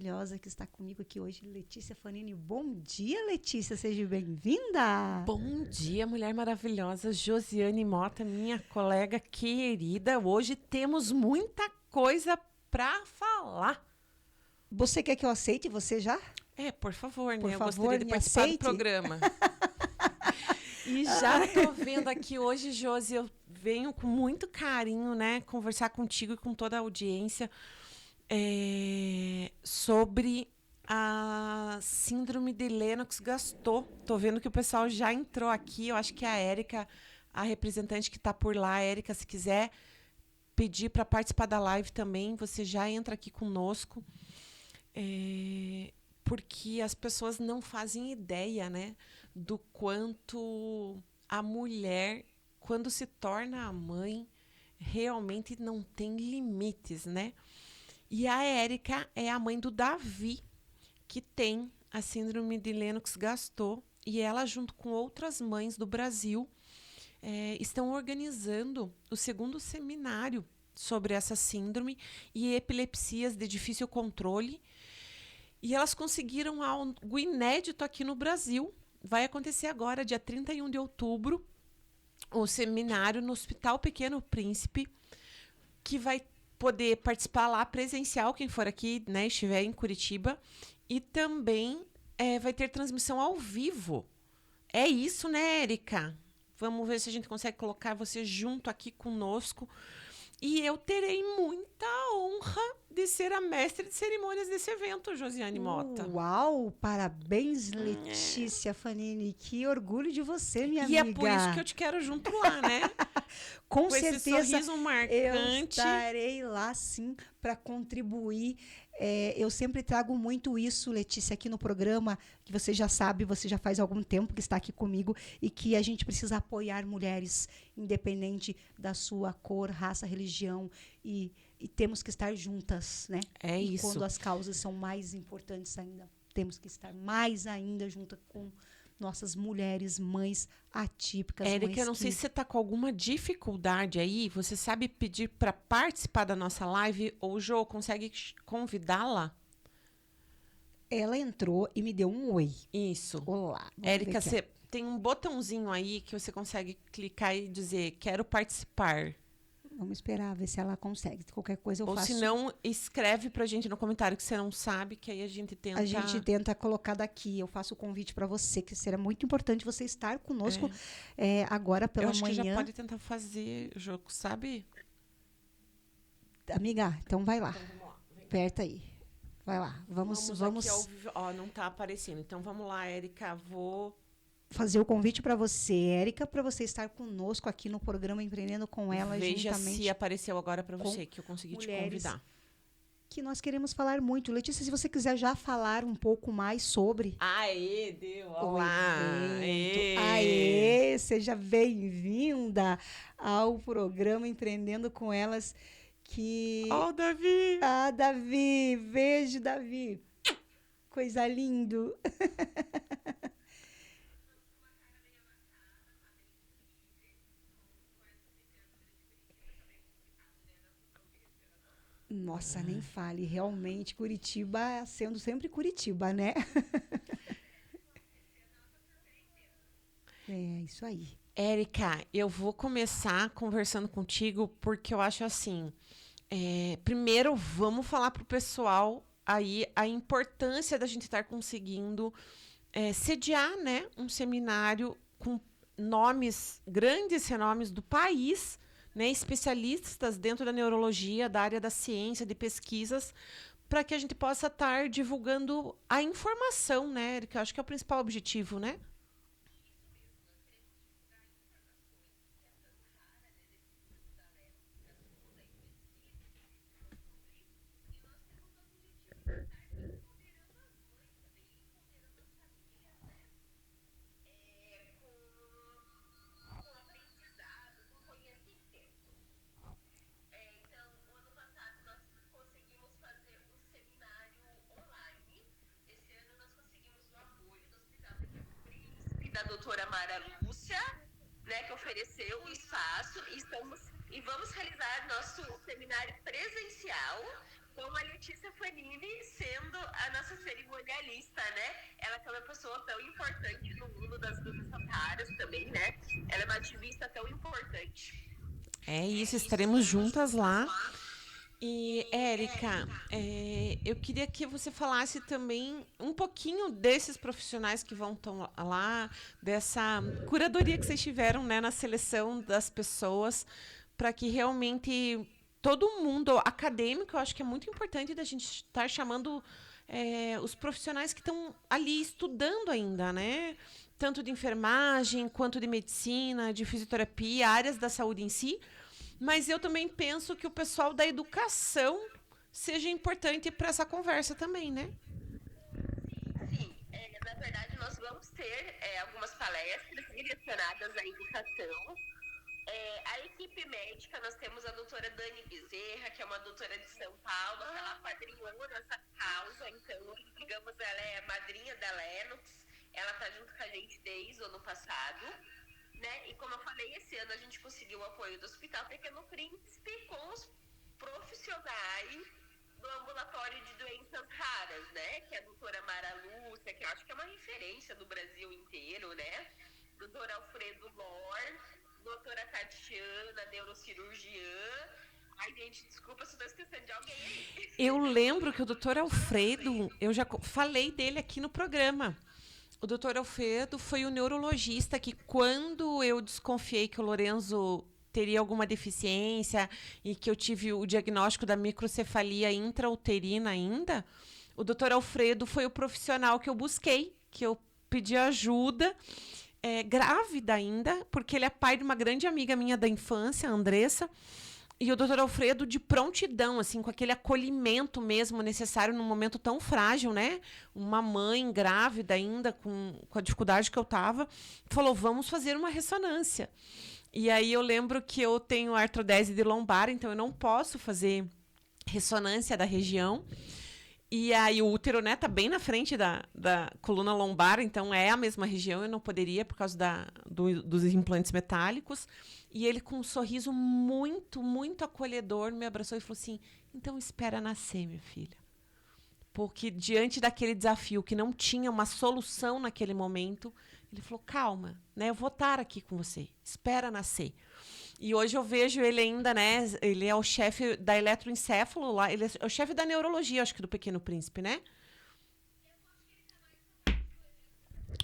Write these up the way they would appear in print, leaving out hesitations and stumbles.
Maravilhosa que está comigo aqui hoje, Letícia Fanini. Bom dia, Letícia, seja bem-vinda. Bom dia, mulher maravilhosa, Josiane Mota, minha colega querida. Hoje temos muita coisa para falar. Você quer que eu aceite você já? Por favor, né? Por Eu favor, gostaria de me participar aceite. do programa. E já tô vendo aqui hoje, Josi, eu venho com muito carinho, né, conversar contigo e com toda a audiência sobre a síndrome de Lennox-Gastaut. Tô vendo que o pessoal já entrou aqui. Eu acho que a Érica, a representante que está por lá, Érica, se quiser pedir para participar da live também, você já entra aqui conosco. Porque as pessoas não fazem ideia, né, do quanto a mulher, quando se torna a mãe, realmente não tem limites, né? E a Érica é a mãe do Davi, que tem a síndrome de Lennox-Gastaut, e ela, junto com outras mães do Brasil, estão organizando o segundo seminário sobre essa síndrome e epilepsias de difícil controle. E elas conseguiram algo inédito aqui no Brasil. Vai acontecer agora, dia 31 de outubro, o seminário no Hospital Pequeno Príncipe, que vai poder participar lá presencial, quem for aqui, né, estiver em Curitiba, e também vai ter transmissão ao vivo. É isso, né, Érica? Vamos ver se a gente consegue colocar você junto aqui conosco. E eu terei muita honra de ser a mestre de cerimônias desse evento, Josiane Mota. Uau, parabéns, Letícia Fanini. Que orgulho de você, minha amiga. E é por isso que eu te quero junto lá, né? Com certeza, esse sorriso marcante. Eu estarei lá, sim, para contribuir. Eu sempre trago muito isso, Letícia, aqui no programa, que você já sabe, você já faz algum tempo que está aqui comigo, e que a gente precisa apoiar mulheres, independente da sua cor, raça, religião, e temos que estar juntas, né? E isso. Quando as causas são mais importantes ainda, temos que estar mais ainda junto com nossas mulheres, mães atípicas. Érica, eu não sei se você está com alguma dificuldade aí. Você sabe pedir para participar da nossa live? Ou o Jô consegue convidá-la? Ela entrou e me deu um oi. Isso. Olá. Érica, você tem um botãozinho aí que você consegue clicar e dizer quero participar. Vamos esperar, ver se ela consegue. Qualquer coisa eu faço. Ou se não, escreve pra gente no comentário que você não sabe, que aí a gente tenta... A gente tenta colocar daqui. Eu faço o convite para você, que será muito importante você estar conosco agora pela manhã. Eu acho que já pode tentar fazer o jogo, sabe? Amiga, então vai lá. Então, vamos lá. Aperta aí. Vai lá. Vamos. Aqui ao vivo. Ó, não tá aparecendo. Então vamos lá, Érica. Vou fazer o convite para você, Érica, para você estar conosco aqui no programa Empreendendo com Ela. Veja se apareceu agora para você, que eu consegui te convidar. Que nós queremos falar muito. Letícia, se você quiser já falar um pouco mais sobre... Aê, deu! Olá! Aê! Seja bem-vinda ao programa Empreendendo com Elas. Ó, Davi! Ah, Davi! Beijo, Davi! Coisa lindo! Nossa, nem fale. Realmente, Curitiba sendo sempre Curitiba, né? É, isso aí. Érica, eu vou começar conversando contigo porque eu acho assim... primeiro, vamos falar pro pessoal aí a importância da gente estar conseguindo sediar, né, um seminário com grandes renomes do país, né, especialistas dentro da neurologia, da área da ciência, de pesquisas, para que a gente possa estar divulgando a informação, né, Érica? Acho que é o principal objetivo, né? Da doutora Mara Lúcia, né, que ofereceu o espaço, e vamos realizar nosso seminário presencial com a Letícia Fanini sendo a nossa cerimonialista, né? Ela que é uma pessoa tão importante no mundo das danças raras também, né? Ela é uma ativista tão importante. É isso, estaremos juntas lá. E, Érica, eu queria que você falasse também um pouquinho desses profissionais que vão estar lá, dessa curadoria que vocês tiveram, né, na seleção das pessoas, para que realmente todo mundo acadêmico, eu acho que é muito importante da gente estar chamando os profissionais que estão ali estudando ainda, né? Tanto de enfermagem, quanto de medicina, de fisioterapia, áreas da saúde em si. Mas eu também penso que o pessoal da educação seja importante para essa conversa também, né? Sim, na verdade nós vamos ter algumas palestras direcionadas à educação. A equipe médica, nós temos a doutora Dani Bezerra, que é uma doutora de São Paulo, que ela apadrinhou a nossa causa, então, digamos, ela é a madrinha da Lennox, ela está junto com a gente desde o ano passado. Né? E como eu falei, esse ano a gente conseguiu o apoio do Hospital Pequeno Príncipe com os profissionais do ambulatório de doenças raras, né? Que é a doutora Mara Lúcia, que eu acho que é uma referência no Brasil inteiro, né? Doutor Alfredo Lor, doutora Tatiana, neurocirurgiã. Ai, gente, desculpa se eu estou esquecendo de alguém aí. Eu lembro que o doutor Alfredo, eu já falei dele aqui no programa. O doutor Alfredo foi o neurologista que, quando eu desconfiei que o Lorenzo teria alguma deficiência e que eu tive o diagnóstico da microcefalia intrauterina ainda, o doutor Alfredo foi o profissional que eu busquei, que eu pedi ajuda, grávida ainda, porque ele é pai de uma grande amiga minha da infância, a Andressa. E o doutor Alfredo de prontidão, assim, com aquele acolhimento mesmo necessário num momento tão frágil, né? Uma mãe grávida ainda, com a dificuldade que eu tava, falou, vamos fazer uma ressonância. E aí eu lembro que eu tenho artrodese de lombar, então eu não posso fazer ressonância da região. E aí o útero, né, tá bem na frente da coluna lombar, então é a mesma região, eu não poderia por causa dos implantes metálicos. E ele, com um sorriso muito, muito acolhedor, me abraçou e falou assim, então espera nascer, minha filha. Porque diante daquele desafio que não tinha uma solução naquele momento, ele falou, calma, né, eu vou estar aqui com você, espera nascer. E hoje eu vejo ele ainda, né, ele é o chefe da eletroencefalo lá, ele é o chefe da neurologia, acho que do Pequeno Príncipe, né?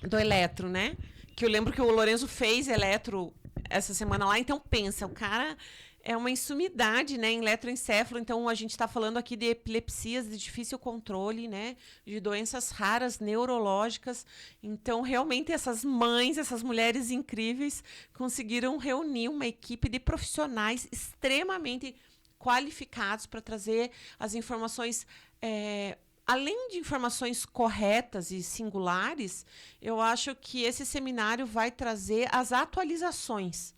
Do eletro, né? Que eu lembro que o Lorenzo fez eletro essa semana lá, então pensa, o cara é uma insumidade, né, em eletroencefalo, então a gente está falando aqui de epilepsias de difícil controle, né, de doenças raras neurológicas, então realmente essas mães, essas mulheres incríveis conseguiram reunir uma equipe de profissionais extremamente qualificados para trazer as informações além de informações corretas e singulares, eu acho que esse seminário vai trazer as atualizações.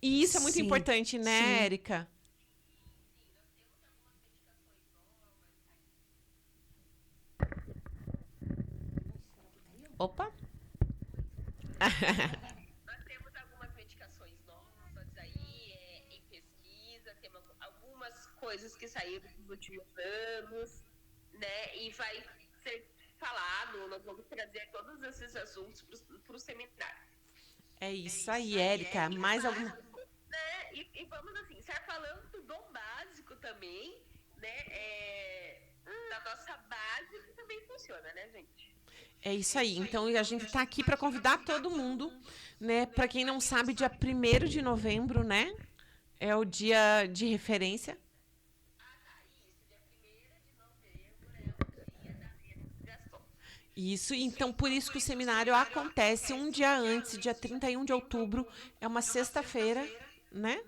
E isso é muito importante, né, Érica? Opa! Nós temos algumas medicações novas aí em pesquisa, temos algumas coisas que saíram nos últimos anos, né? E vai ser falado, nós vamos trazer todos esses assuntos para o seminário. É isso aí, Érica. Mais alguma? Né? E vamos assim, estar falando do básico também, né? Da nossa base que também funciona, né, gente? É isso aí. Então, a gente está aqui para convidar todo mundo, né? Para quem não sabe, dia 1º de novembro, né? É o dia de referência. Isso, então por isso que o seminário acontece um dia antes, dia 31 de outubro, é uma sexta-feira, né?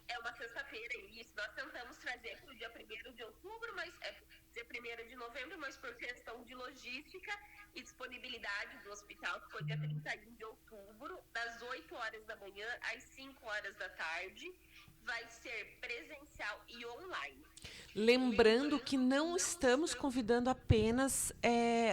É uma sexta-feira, isso. Nós tentamos trazer para o dia 1º de outubro, mas dia 1º de novembro, mas por questão de logística e disponibilidade do hospital, que foi dia 31 de outubro, das 8 horas da manhã às 5 horas da tarde. Vai ser presencial e online. Lembrando que não estamos convidando apenas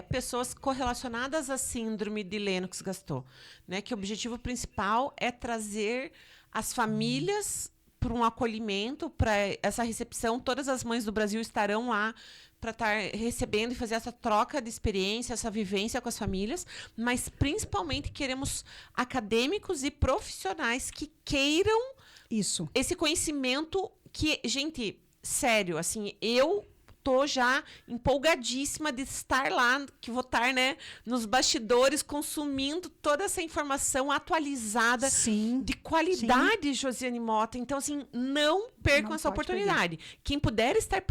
pessoas correlacionadas à síndrome de Lennox-Gastaut, né? Que o objetivo principal é trazer as famílias para um acolhimento, para essa recepção. Todas as mães do Brasil estarão lá para estar recebendo e fazer essa troca de experiência, essa vivência com as famílias, mas principalmente queremos acadêmicos e profissionais que queiram Isso. esse conhecimento que, gente, sério, assim, eu tô já empolgadíssima de estar lá, que vou estar, né, nos bastidores, consumindo toda essa informação atualizada, Sim. de qualidade, Josiane Mota. Então, assim, não percam Não essa pode oportunidade. Quem puder estar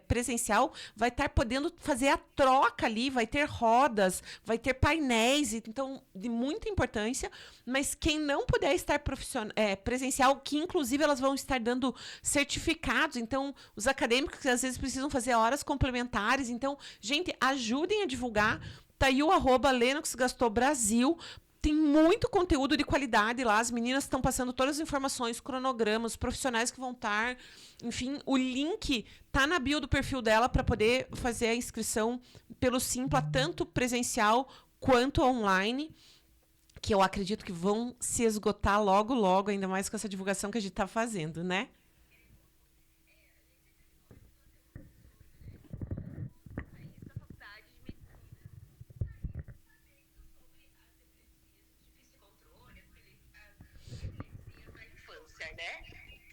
presencial vai estar podendo fazer a troca ali, vai ter rodas, vai ter painéis, então, de muita importância. Mas quem não puder estar presencial, que inclusive elas vão estar dando certificados, então, os acadêmicos que às vezes precisam fazer horas complementares. Então, gente, ajudem a divulgar. Tá aí o @LenoxGastou Brasil. Tem muito conteúdo de qualidade lá. As meninas estão passando todas as informações, cronogramas, profissionais que vão estar. Enfim, o link tá na bio do perfil dela para poder fazer a inscrição pelo Simpla, tanto presencial quanto online, que eu acredito que vão se esgotar logo, logo, ainda mais com essa divulgação que a gente está fazendo, né? Né?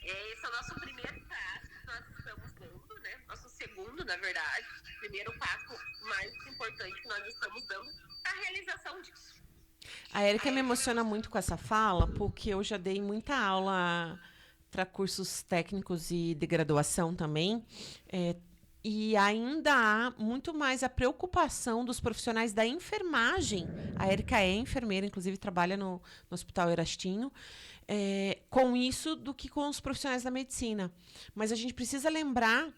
Esse é o nosso primeiro passo que nós estamos dando, né? Nosso segundo, na verdade, primeiro passo mais importante que nós estamos dando para a realização disso. A Érica me emociona muito com essa fala, porque eu já dei muita aula para cursos técnicos e de graduação também, e ainda há muito mais a preocupação dos profissionais da enfermagem. A Érica é enfermeira, inclusive trabalha no Hospital Erastinho, com isso do que com os profissionais da medicina. Mas a gente precisa lembrar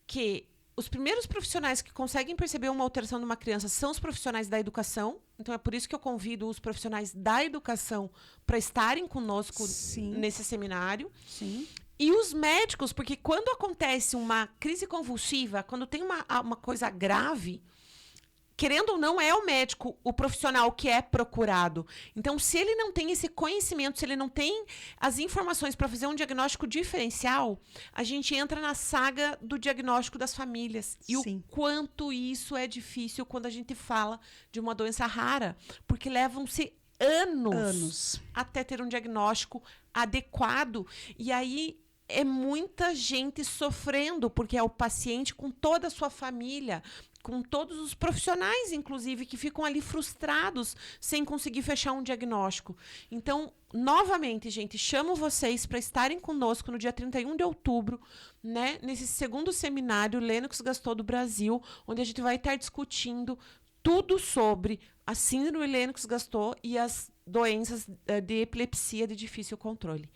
que os primeiros profissionais que conseguem perceber uma alteração de uma criança são os profissionais da educação. Então, é por isso que eu convido os profissionais da educação para estarem conosco nesse seminário. Sim. E os médicos, porque quando acontece uma crise convulsiva, quando tem uma coisa grave, querendo ou não, é o médico, o profissional que é procurado. Então, se ele não tem esse conhecimento, se ele não tem as informações para fazer um diagnóstico diferencial, a gente entra na saga do diagnóstico das famílias. E o quanto isso é difícil quando a gente fala de uma doença rara, porque levam-se anos até ter um diagnóstico adequado. E aí é muita gente sofrendo, porque é o paciente com toda a sua família, com todos os profissionais, inclusive, que ficam ali frustrados sem conseguir fechar um diagnóstico. Então, novamente, gente, chamo vocês para estarem conosco no dia 31 de outubro, né, nesse segundo seminário Lennox-Gastaut Brasil, onde a gente vai estar discutindo tudo sobre a síndrome Lennox-Gastaut e as doenças de epilepsia de difícil controle.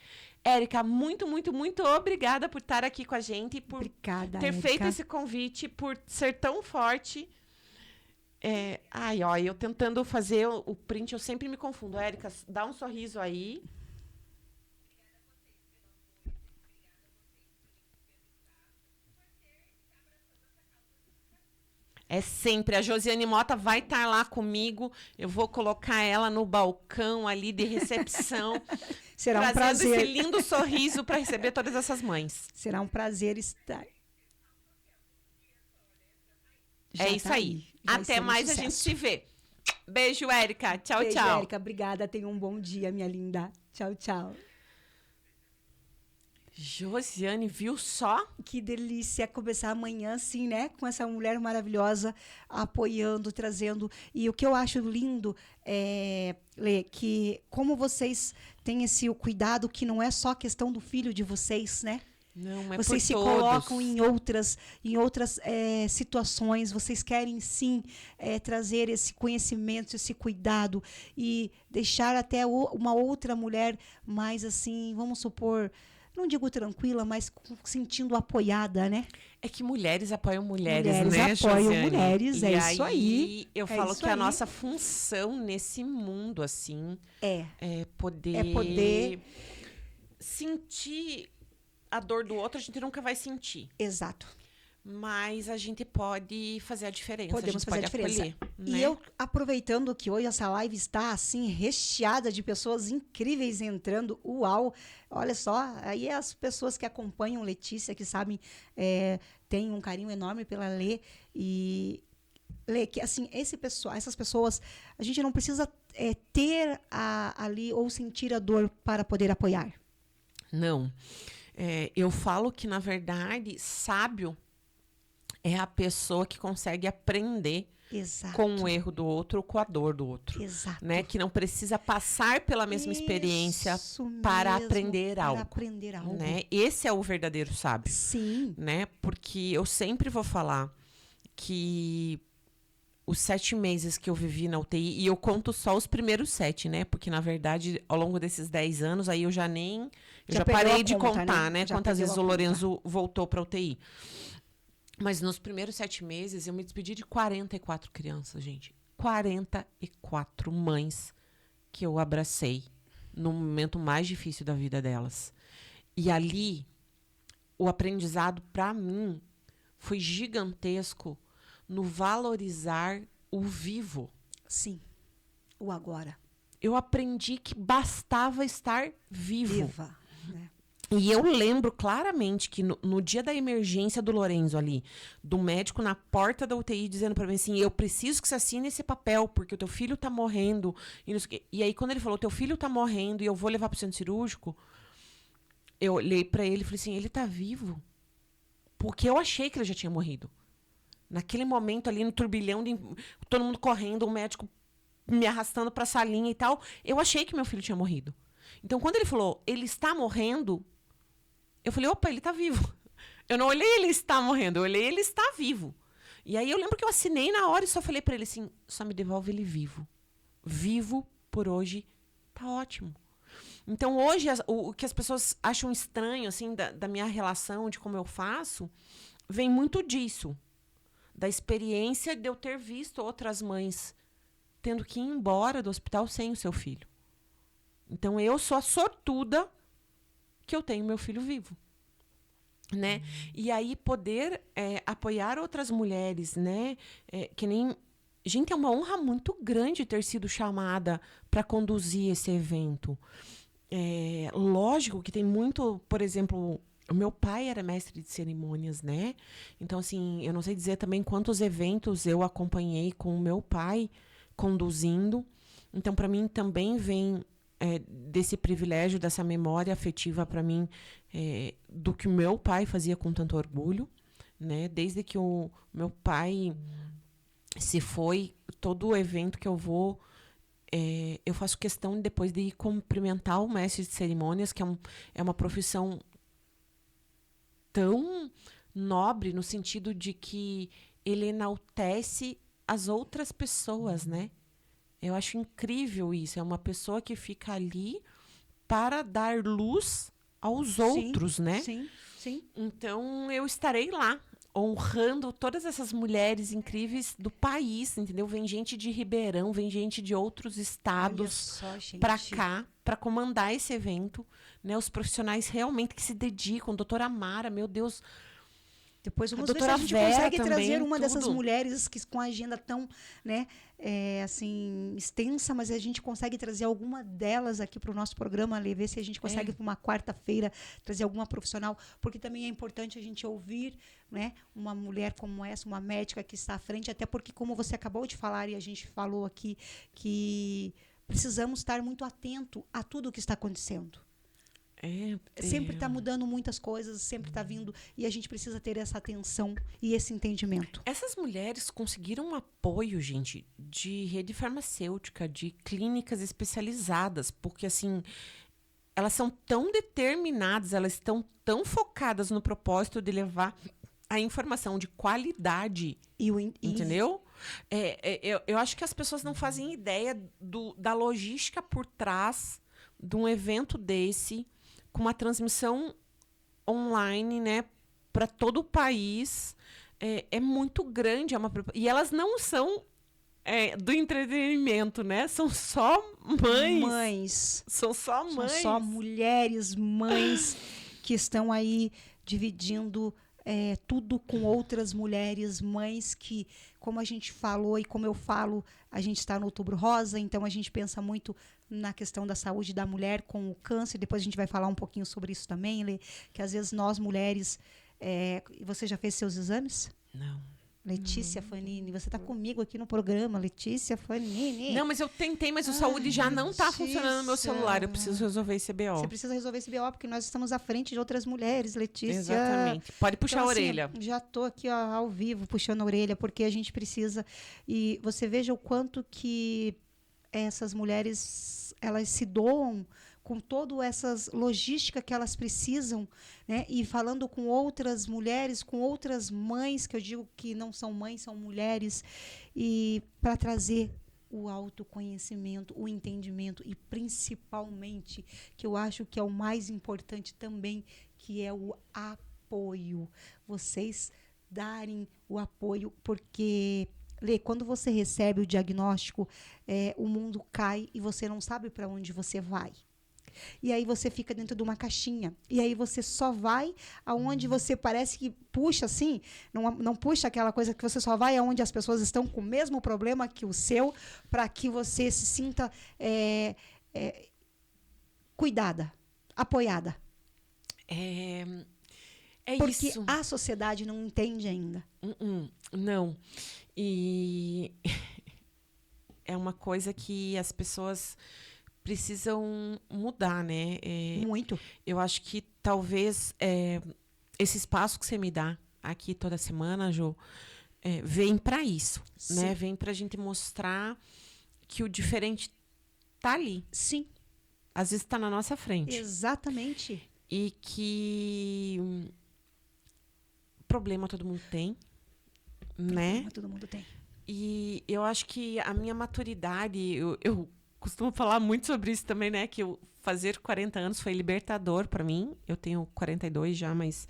Érica, muito, muito, muito obrigada por estar aqui com a gente, por ter feito esse convite, por ser tão forte. Eu tentando fazer o print, eu sempre me confundo. Érica, dá um sorriso aí. É sempre. A Josiane Mota vai estar lá comigo. Eu vou colocar ela no balcão ali de recepção. Será um prazer. Esse lindo sorriso para receber todas essas mães. Será um prazer estar. É isso aí. Até mais, a gente se vê. Beijo, Érica. Tchau, Beijo, tchau. Érica. Obrigada. Tenha um bom dia, minha linda. Tchau, tchau. Josiane, viu só? Que delícia começar amanhã assim, né? Com essa mulher maravilhosa apoiando, trazendo. E o que eu acho lindo Lê, que como vocês têm esse cuidado que não é só questão do filho de vocês, né? Não, é vocês se colocam em outras situações, vocês querem sim trazer esse conhecimento, esse cuidado e deixar até uma outra mulher mais assim, vamos supor, não digo tranquila, mas sentindo apoiada, né? É que mulheres apoiam mulheres, né, mulheres apoiam Josiane? mulheres, e isso aí. Eu falo que a nossa função nesse mundo, assim, é poder sentir a dor do outro, a gente nunca vai sentir. Exato. mas a gente pode fazer a diferença. Podemos fazer a diferença. Acolher, E né? eu, aproveitando que hoje essa live está assim recheada de pessoas incríveis entrando, uau! Olha só, aí as pessoas que acompanham Letícia, que sabem, têm um carinho enorme pela Lê, e Lê, que assim, essas pessoas, a gente não precisa ter ali ou sentir a dor para poder apoiar. Não. Eu falo que, na verdade, sábio é a pessoa que consegue aprender Exato. com o erro do outro ou com a dor do outro. Exato. Né? Que não precisa passar pela mesma experiência Isso para mesmo, aprender algo. Para aprender algo. Né? Esse é o verdadeiro sábio. Sim. Né? Porque eu sempre vou falar que os 7 meses que eu vivi na UTI, e eu conto só os primeiros 7, né? Porque, na verdade, ao longo desses 10 anos, aí eu já parei de contar, né? Quantas vezes o Lorenzo voltou para UTI. Mas nos primeiros 7 meses, eu me despedi de 44 crianças, gente. 44 mães que eu abracei no momento mais difícil da vida delas. E ali, o aprendizado, para mim, foi gigantesco no valorizar o vivo. Sim. O agora. Eu aprendi que bastava estar vivo. Viva. Né? E eu lembro claramente que no dia da emergência do Lorenzo ali, do médico na porta da UTI dizendo pra mim assim, eu preciso que você assine esse papel, porque o teu filho tá morrendo. E, não sei o quê. E aí quando ele falou, teu filho tá morrendo e eu vou levar pro centro cirúrgico, eu olhei pra ele e falei assim, ele tá vivo? Porque eu achei que ele já tinha morrido. Naquele momento ali, no turbilhão, todo mundo correndo, o médico me arrastando pra salinha e tal, eu achei que meu filho tinha morrido. Então, quando ele falou, ele está morrendo, eu falei, opa, ele está vivo. Eu não olhei ele está morrendo, eu olhei ele está vivo. E aí eu lembro que eu assinei na hora e só falei para ele assim, só me devolve ele vivo. Vivo por hoje, tá ótimo. Então, hoje, o que as pessoas acham estranho, assim, da minha relação, de como eu faço, vem muito disso. Da experiência de eu ter visto outras mães tendo que ir embora do hospital sem o seu filho. Então, eu sou a sortuda que eu tenho meu filho vivo. Né? E aí, poder apoiar outras mulheres, né? Que nem... Gente, é uma honra muito grande ter sido chamada para conduzir esse evento. Lógico que tem muito, por exemplo... O meu pai era mestre de cerimônias, né? Então, assim, eu não sei dizer também quantos eventos eu acompanhei com o meu pai conduzindo. Então, para mim, também vem desse privilégio, dessa memória afetiva para mim, do que o meu pai fazia com tanto orgulho, né? Desde que o meu pai se foi, todo o evento que eu vou, eu faço questão depois de ir cumprimentar o mestre de cerimônias, que é uma profissão tão nobre no sentido de que ele enaltece as outras pessoas, né? Eu acho incrível isso. É uma pessoa que fica ali para dar luz aos outros, né? Sim, sim. Então, eu estarei lá, honrando todas essas mulheres incríveis do país, entendeu? Vem gente de Ribeirão, vem gente de outros estados para cá, para comandar esse evento, né? Os profissionais realmente que se dedicam, doutora Mara, meu Deus. Depois vamos ver se a gente consegue trazer uma dessas mulheres que com a agenda tão, né, assim, extensa, mas a gente consegue trazer alguma delas aqui para o nosso programa, ver se a gente consegue para uma quarta-feira trazer alguma profissional, porque também é importante a gente ouvir, né, uma mulher como essa, uma médica que está à frente, até porque, como você acabou de falar e a gente falou aqui, que precisamos estar muito atento a tudo o que está acontecendo. Sempre está mudando muitas coisas, sempre está vindo, e a gente precisa ter essa atenção e esse entendimento. Essas mulheres conseguiram um apoio, gente, de rede farmacêutica, de clínicas especializadas, porque assim, elas são tão determinadas, elas estão tão focadas no propósito de levar a informação de qualidade, entendeu? Eu acho que as pessoas não fazem ideia da logística por trás de um evento desse, com uma transmissão online, né, para todo o país. É muito grande. E elas não são do entretenimento, né? São só mães. São só mães. São só mulheres, mães que estão aí dividindo tudo com outras mulheres, mães que, como a gente falou e como eu falo, a gente está no Outubro Rosa, então a gente pensa muito na questão da saúde da mulher com o câncer. Depois a gente vai falar um pouquinho sobre isso também, Lê, que às vezes nós mulheres... você já fez seus exames? Não. Letícia Fanini, você está comigo aqui no programa, Letícia Fanini. Não, mas eu tentei, mas o saúde já não está funcionando no meu celular. Eu preciso resolver esse BO. Você precisa resolver esse BO, porque nós estamos à frente de outras mulheres, Letícia. Exatamente. Pode puxar então, a orelha. Assim, já estou aqui ao vivo puxando a orelha, porque a gente precisa. E você veja o quanto que essas mulheres elas se doam com toda essa logística que elas precisam, né? E falando com outras mulheres, com outras mães, que eu digo que não são mães, são mulheres, e para trazer o autoconhecimento, o entendimento e principalmente, que eu acho que é o mais importante também, que é o apoio. Vocês darem o apoio, porque... Lê, quando você recebe o diagnóstico, o mundo cai e você não sabe para onde você vai. E aí você fica dentro de uma caixinha. E aí você só vai aonde você parece que puxa, assim, não puxa aquela coisa que você só vai aonde as pessoas estão com o mesmo problema que o seu, para que você se sinta cuidada, apoiada. Porque isso. a sociedade não entende ainda. Não. E é uma coisa que as pessoas precisam mudar, né? Muito. Eu acho que talvez esse espaço que você me dá aqui toda semana, Jo, vem para isso, né? Vem para a gente mostrar que o diferente tá ali. Sim. Às vezes está na nossa frente. Exatamente. E que problema todo mundo tem, né? Todo mundo tem. E eu acho que a minha maturidade, eu costumo falar muito sobre isso também, né? Que fazer 40 anos foi libertador para mim. Eu tenho 42 já, mas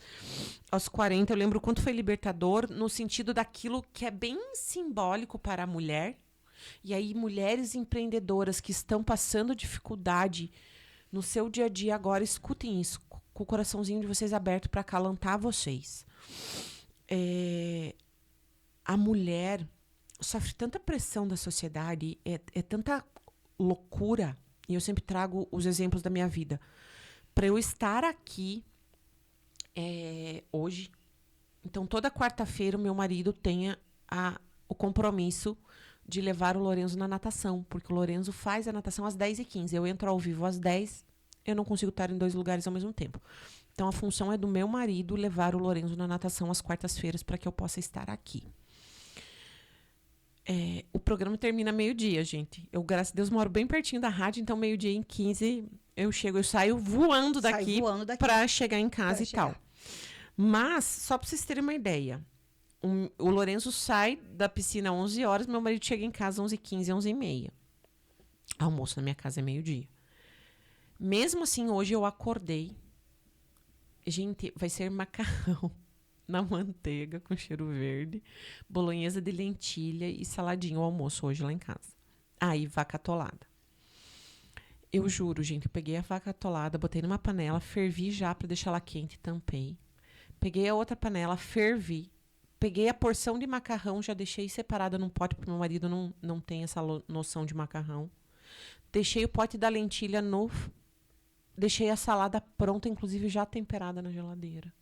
aos 40 eu lembro o quanto foi libertador no sentido daquilo que é bem simbólico para a mulher. E aí, mulheres empreendedoras que estão passando dificuldade no seu dia a dia agora, escutem isso, com o coraçãozinho de vocês aberto para acalantar vocês. A mulher sofre tanta pressão da sociedade, é tanta loucura, e eu sempre trago os exemplos da minha vida. Para eu estar aqui hoje, então toda quarta-feira o meu marido tem o compromisso de levar o Lorenzo na natação, porque o Lorenzo faz a natação às 10h15. Eu entro ao vivo às 10h, eu não consigo estar em 2 lugares ao mesmo tempo. Então, a função é do meu marido levar o Lorenzo na natação às quartas-feiras para que eu possa estar aqui. O programa termina meio-dia, gente. Eu, graças a Deus, moro bem pertinho da rádio, então meio-dia e 15 eu saio voando daqui para chegar em casa e tal. Mas, só para vocês terem uma ideia, o Lorenzo sai da piscina às 11 horas, meu marido chega em casa às 11h15, 11h30. Almoço na minha casa é meio-dia. Mesmo assim, hoje eu acordei. Gente, vai ser macarrão na manteiga com cheiro verde, bolonhesa de lentilha e saladinho, o almoço hoje lá em casa. E vaca atolada. Eu juro, gente, eu peguei a vaca atolada, botei numa panela, fervi já para deixar ela quente, tampei. Peguei a outra panela, fervi. Peguei a porção de macarrão, já deixei separada num pote, porque meu marido não tem essa noção de macarrão. Deixei o pote da lentilha novo. Deixei a salada pronta, inclusive já temperada na geladeira.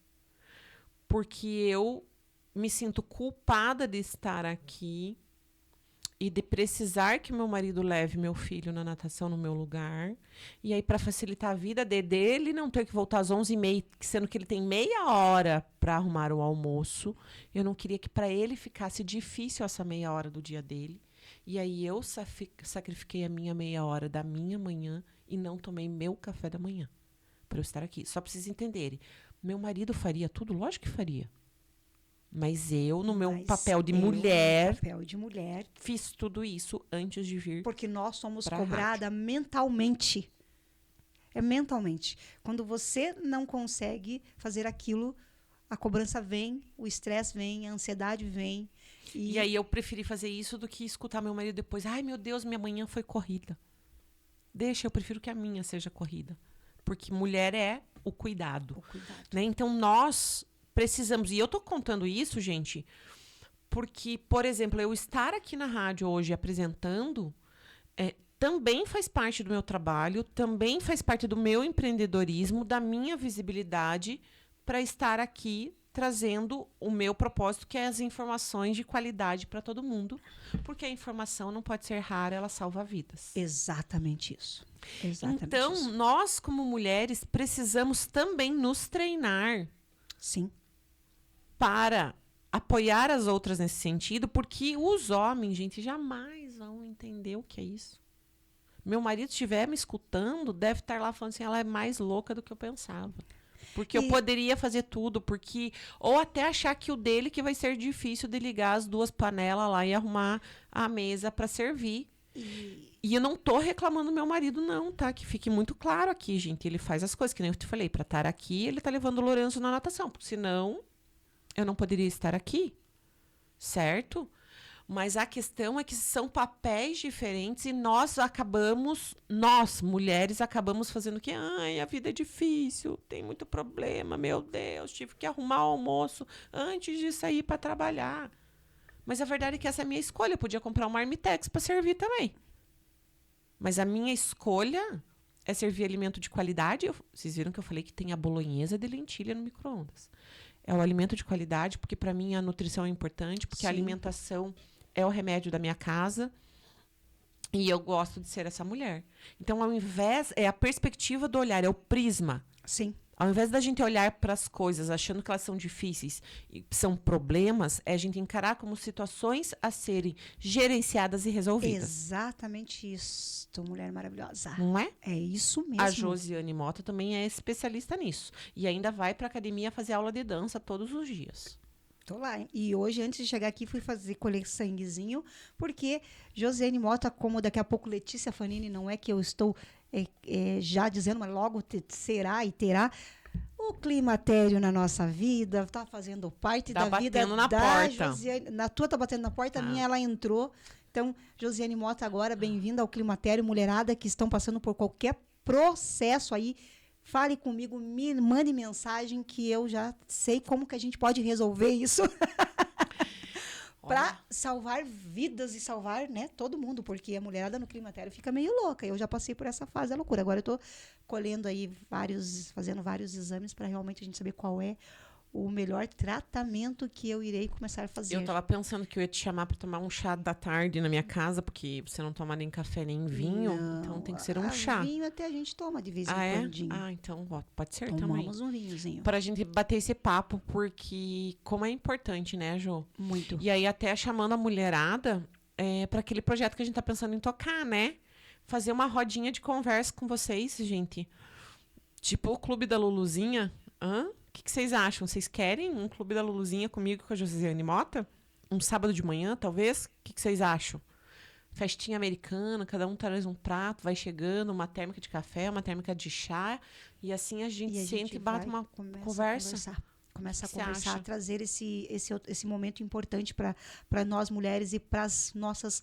Porque eu me sinto culpada de estar aqui e de precisar que meu marido leve meu filho na natação no meu lugar. E aí, para facilitar a vida dele, não ter que voltar às 11h30, sendo que ele tem meia hora para arrumar o almoço. Eu não queria que para ele ficasse difícil essa meia hora do dia dele. E aí eu sacrifiquei a minha meia hora da minha manhã e não tomei meu café da manhã para eu estar aqui. Só para vocês entenderem. Meu marido faria tudo? Lógico que faria. Mas eu, no meu papel de mulher, fiz tudo isso antes de vir. Porque nós somos cobradas mentalmente. É mentalmente. Quando você não consegue fazer aquilo, a cobrança vem, o estresse vem, a ansiedade vem. E aí eu preferi fazer isso do que escutar meu marido depois. Ai, meu Deus, minha manhã foi corrida. Deixa, eu prefiro que a minha seja corrida. Porque mulher é o cuidado. Né? Então, nós precisamos. E eu tô contando isso, gente, porque, por exemplo, eu estar aqui na rádio hoje apresentando também faz parte do meu trabalho, também faz parte do meu empreendedorismo, da minha visibilidade para estar aqui trazendo o meu propósito, que é as informações de qualidade para todo mundo, porque a informação não pode ser rara, ela salva vidas. Exatamente isso. Exatamente Então, isso. nós como mulheres precisamos também nos treinar Sim. para apoiar as outras nesse sentido, porque os homens, gente, jamais vão entender o que é isso. Meu marido estiver me escutando, deve estar lá falando assim, ela é mais louca do que eu pensava. Porque eu poderia fazer tudo, porque ou até achar que o dele que vai ser difícil de ligar as 2 panelas lá e arrumar a mesa para servir. E eu não tô reclamando do meu marido, não, tá? Que fique muito claro aqui, gente. Ele faz as coisas, que nem eu te falei, para estar aqui, ele tá levando o Lourenço na natação, porque senão eu não poderia estar aqui, certo? Mas a questão é que são papéis diferentes e nós, mulheres, acabamos fazendo o quê? Ai, a vida é difícil, tem muito problema, meu Deus, tive que arrumar o almoço antes de sair para trabalhar. Mas a verdade é que essa é a minha escolha, eu podia comprar um marmitex para servir também. Mas a minha escolha é servir alimento de qualidade. Vocês viram que eu falei que tem a bolonhesa de lentilha no micro-ondas. É o alimento de qualidade, porque para mim a nutrição é importante, porque a alimentação é o remédio da minha casa. E eu gosto de ser essa mulher. Então, ao invés... É a perspectiva do olhar, é o prisma. Sim. Ao invés da gente olhar para as coisas achando que elas são difíceis e são problemas, é a gente encarar como situações a serem gerenciadas e resolvidas. Exatamente isso, mulher maravilhosa. Não é? É isso mesmo. A Josiane Mota também é especialista nisso. E ainda vai para a academia fazer aula de dança todos os dias. Tô lá, hein? E hoje, antes de chegar aqui, fui colher sanguezinho, porque Josiane Mota, como daqui a pouco Letícia Fanini, não é que eu estou já dizendo, mas logo será e terá o climatério na nossa vida, tá fazendo parte da vida na da porta. Josiane. Na tua tá batendo na porta, a minha ela entrou. Então, Josiane Mota agora, bem-vinda ao climatério, mulherada que estão passando por qualquer processo aí. Fale comigo, me mande mensagem que eu já sei como que a gente pode resolver isso. Para salvar vidas e salvar, né, todo mundo, porque a mulherada no climatério fica meio louca. Eu já passei por essa fase da loucura. Agora eu tô colhendo aí fazendo vários exames para realmente a gente saber qual é o melhor tratamento que eu irei começar a fazer. Eu tava pensando que eu ia te chamar para tomar um chá da tarde na minha casa, porque você não toma nem café nem vinho, então tem que ser um chá. Vinho até a gente toma de vez em quando. Ah, então pode ser Tomamos também. um vinhozinho. Pra gente bater esse papo, porque como é importante, né, Jô? Muito. E aí até chamando a mulherada para aquele projeto que a gente tá pensando em tocar, né? Fazer uma rodinha de conversa com vocês, gente. Tipo o Clube da Luluzinha. O que vocês acham? Vocês querem um Clube da Luluzinha comigo, com a Josiane Mota? Um sábado de manhã, talvez? O que vocês acham? Festinha americana, cada um traz um prato, vai chegando, uma térmica de café, uma térmica de chá, e assim a gente senta e bate uma conversa. Começa a conversar, a trazer esse momento importante para nós mulheres e para as nossas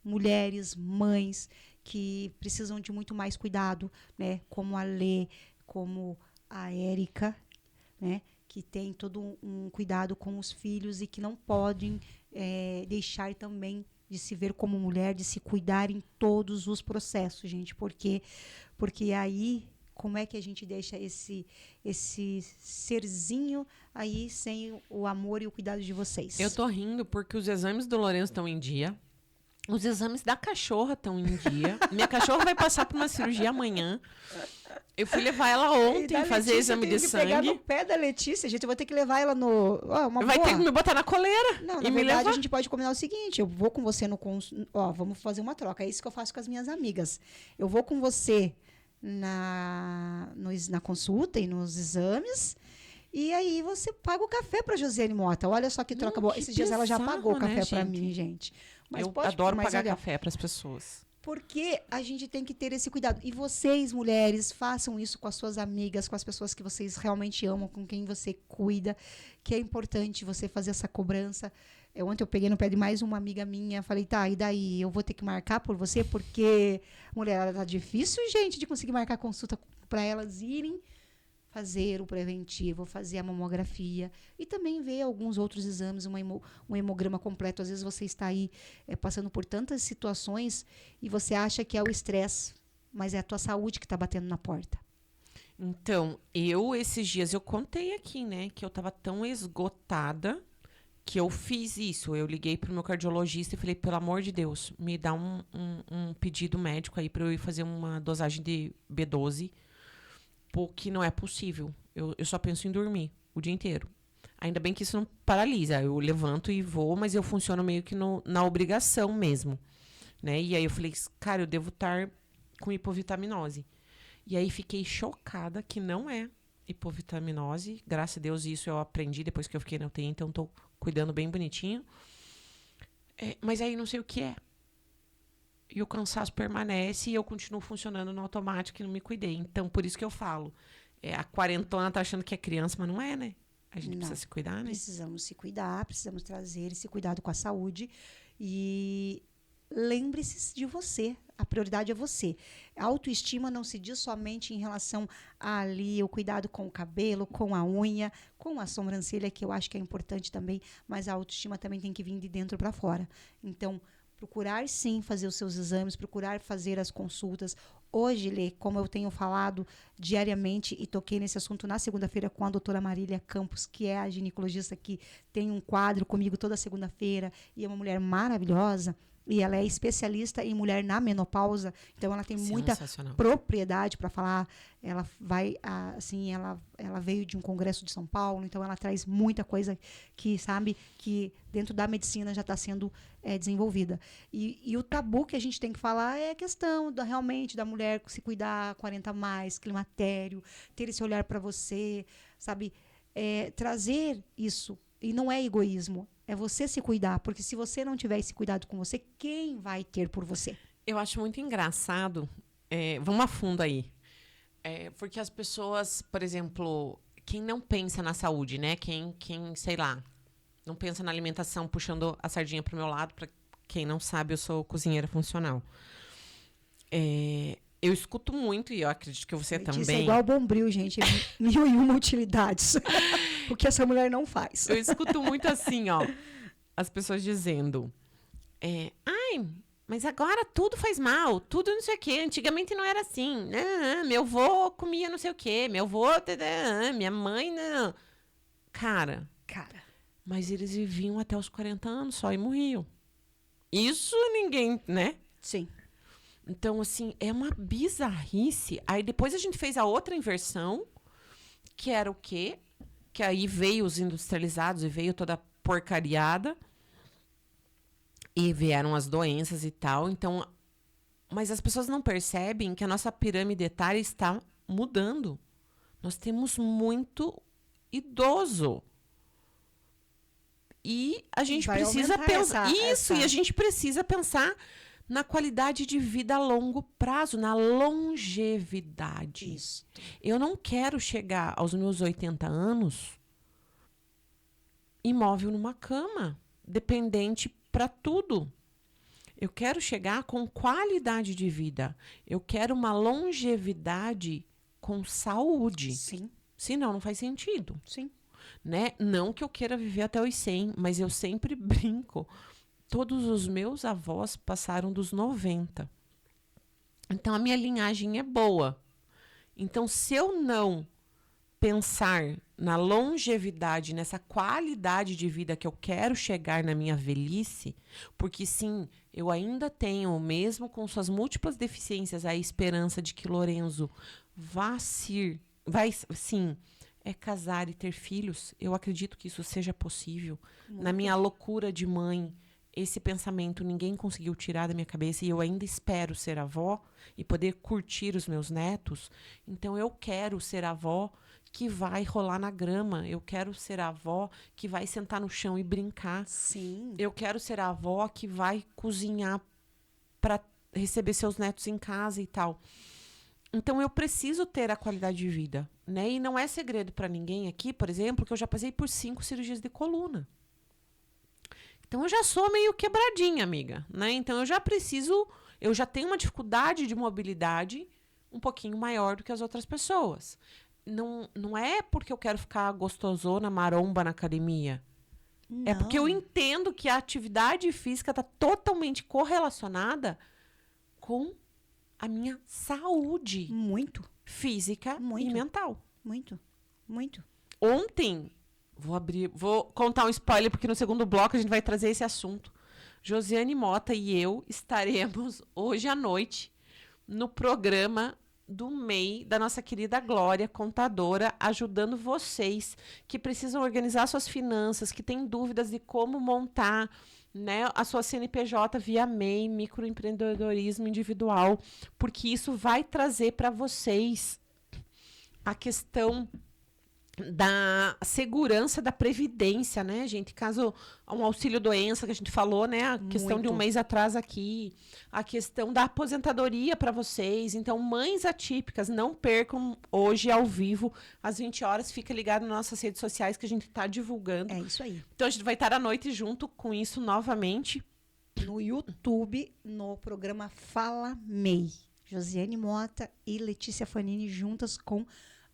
mulheres, mães, que precisam de muito mais cuidado, né? Como a Lê, como a Érica, né? Que tem todo um cuidado com os filhos e que não podem deixar também de se ver como mulher, de se cuidar em todos os processos, gente. Porque aí, como é que a gente deixa esse serzinho aí sem o amor e o cuidado de vocês? Eu tô rindo porque os exames do Lourenço estão em dia. Os exames da cachorra estão em dia. Minha cachorra vai passar por uma cirurgia amanhã. Eu fui levar ela ontem fazer exame de sangue. Pegar no pé da Letícia, gente, eu vou ter que levar ela no... Vai ter que me botar na coleira. Não, na verdade, a gente pode combinar o seguinte, eu vou com você no... vamos fazer uma troca, é isso que eu faço com as minhas amigas. Eu vou com você na consulta e nos exames, e aí você paga o café para Josiane Mota. Olha só que troca boa. Esses dias ela já pagou o café para mim, gente. Mas eu adoro pagar café para as pessoas. Porque a gente tem que ter esse cuidado. E vocês, mulheres, façam isso com as suas amigas, com as pessoas que vocês realmente amam, com quem você cuida, que é importante você fazer essa cobrança. Ontem eu peguei no pé de mais uma amiga minha, falei, tá, e daí? Eu vou ter que marcar por você, porque, mulher, tá difícil, gente, de conseguir marcar consulta para elas irem fazer o preventivo, fazer a mamografia e também ver alguns outros exames, um hemograma completo. Às vezes você está aí passando por tantas situações e você acha que é o estresse, mas é a tua saúde que está batendo na porta. Então, esses dias, eu contei aqui, né, que eu tava tão esgotada que eu fiz isso. Eu liguei pro meu cardiologista e falei, pelo amor de Deus, me dá um pedido médico aí pra eu ir fazer uma dosagem de B12, porque não é possível. Eu só penso em dormir o dia inteiro. Ainda bem que isso não paralisa. Eu levanto e vou, mas eu funciono meio que na obrigação mesmo, né? E aí eu falei, cara, eu devo estar com hipovitaminose. E aí fiquei chocada que não é hipovitaminose. Graças a Deus isso eu aprendi depois que eu fiquei na UTI, então tô cuidando bem bonitinho. Mas aí não sei o que é. E o cansaço permanece e eu continuo funcionando no automático e não me cuidei. Então, por isso que eu falo. A quarentona tá achando que é criança, mas não é, né? A gente precisa se cuidar, né? Precisamos se cuidar, precisamos trazer esse cuidado com a saúde. E lembre-se de você. A prioridade é você. A autoestima não se diz somente em relação a ali o cuidado com o cabelo, com a unha, com a sobrancelha, que eu acho que é importante também, mas a autoestima também tem que vir de dentro para fora. Então, procurar sim fazer os seus exames, procurar fazer as consultas. Hoje, Lê, como eu tenho falado diariamente e toquei nesse assunto na segunda-feira com a doutora Marília Campos, que é a ginecologista que tem um quadro comigo toda segunda-feira e é uma mulher maravilhosa. E ela é especialista em mulher na menopausa, então ela tem muita propriedade para falar. Ela vai, assim, ela veio de um congresso de São Paulo, então ela traz muita coisa que, sabe, que dentro da medicina já está sendo desenvolvida. E o tabu que a gente tem que falar é a questão realmente da mulher se cuidar, 40 a mais, climatério, ter esse olhar para você, sabe, trazer isso. E não é egoísmo, é você se cuidar, porque se você não tiver esse cuidado com você, quem vai ter por você? Eu acho muito engraçado, vamos a fundo aí, porque as pessoas, por exemplo, quem não pensa na saúde, né? Quem, sei lá, não pensa na alimentação, puxando a sardinha pro meu lado, para quem não sabe, eu sou cozinheira funcional. Eu escuto muito, e eu acredito que você também. Isso é igual Bombril, gente. 1001 utilidades. O que essa mulher não faz. Eu escuto muito assim, ó. As pessoas dizendo. Ai, mas agora tudo faz mal. Tudo não sei o quê. Antigamente não era assim. Meu avô comia não sei o quê. Meu avô... minha mãe, não. Cara. Mas eles viviam até os 40 anos só e morriam. Isso ninguém, né? Sim. Então, assim, é uma bizarrice. Aí depois a gente fez a outra inversão, que era o quê? Que aí veio os industrializados e veio toda a porcariada. E vieram as doenças e tal. Então, mas as pessoas não percebem que a nossa pirâmide etária está mudando. Nós temos muito idoso. E a gente precisa pensar... Isso, e a gente precisa pensar... na qualidade de vida a longo prazo, na longevidade. Isso. Eu não quero chegar aos meus 80 anos imóvel numa cama, dependente para tudo. Eu quero chegar com qualidade de vida. Eu quero uma longevidade com saúde. Sim. Senão não faz sentido. Sim. Né? Não que eu queira viver até os 100, mas eu sempre brinco. Todos os meus avós passaram dos 90. Então, a minha linhagem é boa. Então, se eu não pensar na longevidade, nessa qualidade de vida que eu quero chegar na minha velhice, porque, sim, eu ainda tenho, mesmo com suas múltiplas deficiências, a esperança de que Lorenzo vai, sim, casar e ter filhos. Eu acredito que isso seja possível. Na minha loucura de mãe, esse pensamento ninguém conseguiu tirar da minha cabeça e eu ainda espero ser avó e poder curtir os meus netos. Então, eu quero ser avó que vai rolar na grama. Eu quero ser avó que vai sentar no chão e brincar. Sim. Eu quero ser avó que vai cozinhar para receber seus netos em casa e tal. Então, eu preciso ter a qualidade de vida, né? E não é segredo para ninguém aqui, por exemplo, que eu já passei por 5 cirurgias de coluna. Então, eu já sou meio quebradinha, amiga, né? Então, eu já tenho uma dificuldade de mobilidade um pouquinho maior do que as outras pessoas. não é porque eu quero ficar gostosona, maromba na academia. É porque eu entendo que a atividade física está totalmente correlacionada com a minha saúde. Muito. Física Muito. e mental. Muito. Muito. Ontem, vou contar um spoiler, porque no segundo bloco a gente vai trazer esse assunto. Josiane Mota e eu estaremos hoje à noite no programa do MEI, da nossa querida Glória, contadora, ajudando vocês que precisam organizar suas finanças, que têm dúvidas de como montar, né, a sua CNPJ via MEI, microempreendedorismo individual, porque isso vai trazer para vocês a questão da segurança da previdência, né, gente? Caso um auxílio doença que a gente falou, né, a questão de um mês atrás aqui, a questão da aposentadoria para vocês. Então, mães atípicas, não percam hoje ao vivo às 20 horas, fica ligado nas nossas redes sociais que a gente está divulgando. É isso aí. Então, a gente vai estar à noite junto com isso novamente no YouTube, no programa Fala MEI. Josiane Mota e Letícia Fanini juntas com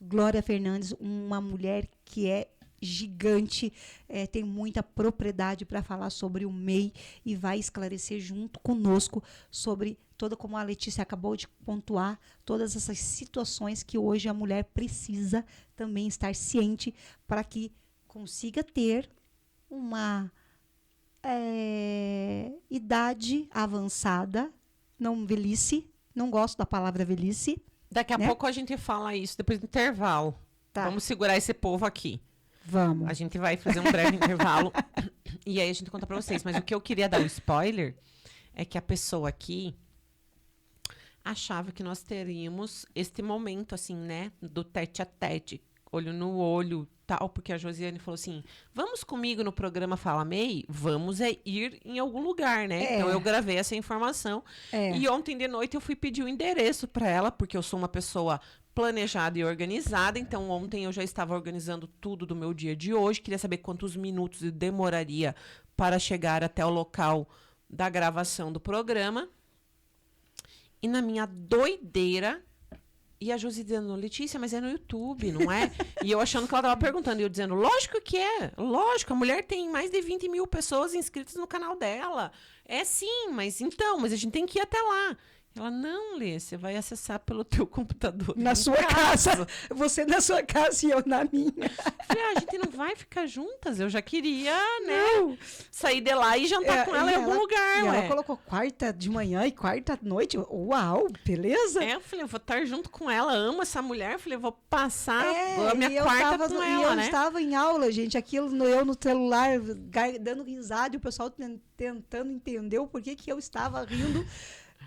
Glória Fernandes, uma mulher que é gigante, tem muita propriedade para falar sobre o MEI e vai esclarecer junto conosco sobre toda, como a Letícia acabou de pontuar, todas essas situações que hoje a mulher precisa também estar ciente para que consiga ter uma idade avançada, não velhice, não gosto da palavra velhice. Daqui a pouco a gente fala isso depois do intervalo. Tá. Vamos segurar esse povo aqui. Vamos. A gente vai fazer um breve intervalo e aí a gente conta pra vocês. Mas o que eu queria dar um spoiler é que a pessoa aqui achava que nós teríamos este momento, assim, né? Do tete a tete, olho no olho, tal. Porque a Josiane falou assim, vamos comigo no programa Fala MEI? Vamos ir em algum lugar, né? Então eu gravei essa informação. E ontem de noite eu fui pedir o endereço para ela, porque eu sou uma pessoa planejada e organizada. Então ontem eu já estava organizando tudo do meu dia de hoje. Queria saber quantos minutos demoraria para chegar até o local da gravação do programa. E na minha doideira... E a Josi dizendo, Letícia, mas é no YouTube, não é? E eu achando que ela estava perguntando. E eu dizendo, lógico que é. Lógico, a mulher tem mais de 20 mil pessoas inscritas no canal dela. É sim, mas a gente tem que ir até lá. Ela, não, Lê, você vai acessar pelo teu computador. Na sua casa. Você na sua casa e eu na minha. Falei, a gente não vai ficar juntas? Eu já queria, né, sair de lá e jantar com ela em algum lugar. E ela colocou quarta de manhã e quarta à noite. Uau, beleza? Eu falei, eu vou estar junto com ela, amo essa mulher. Eu falei, eu vou passar a minha quarta com ela, né? Eu estava em aula, gente, eu no celular, dando risada, e o pessoal tentando entender o porquê que eu estava rindo.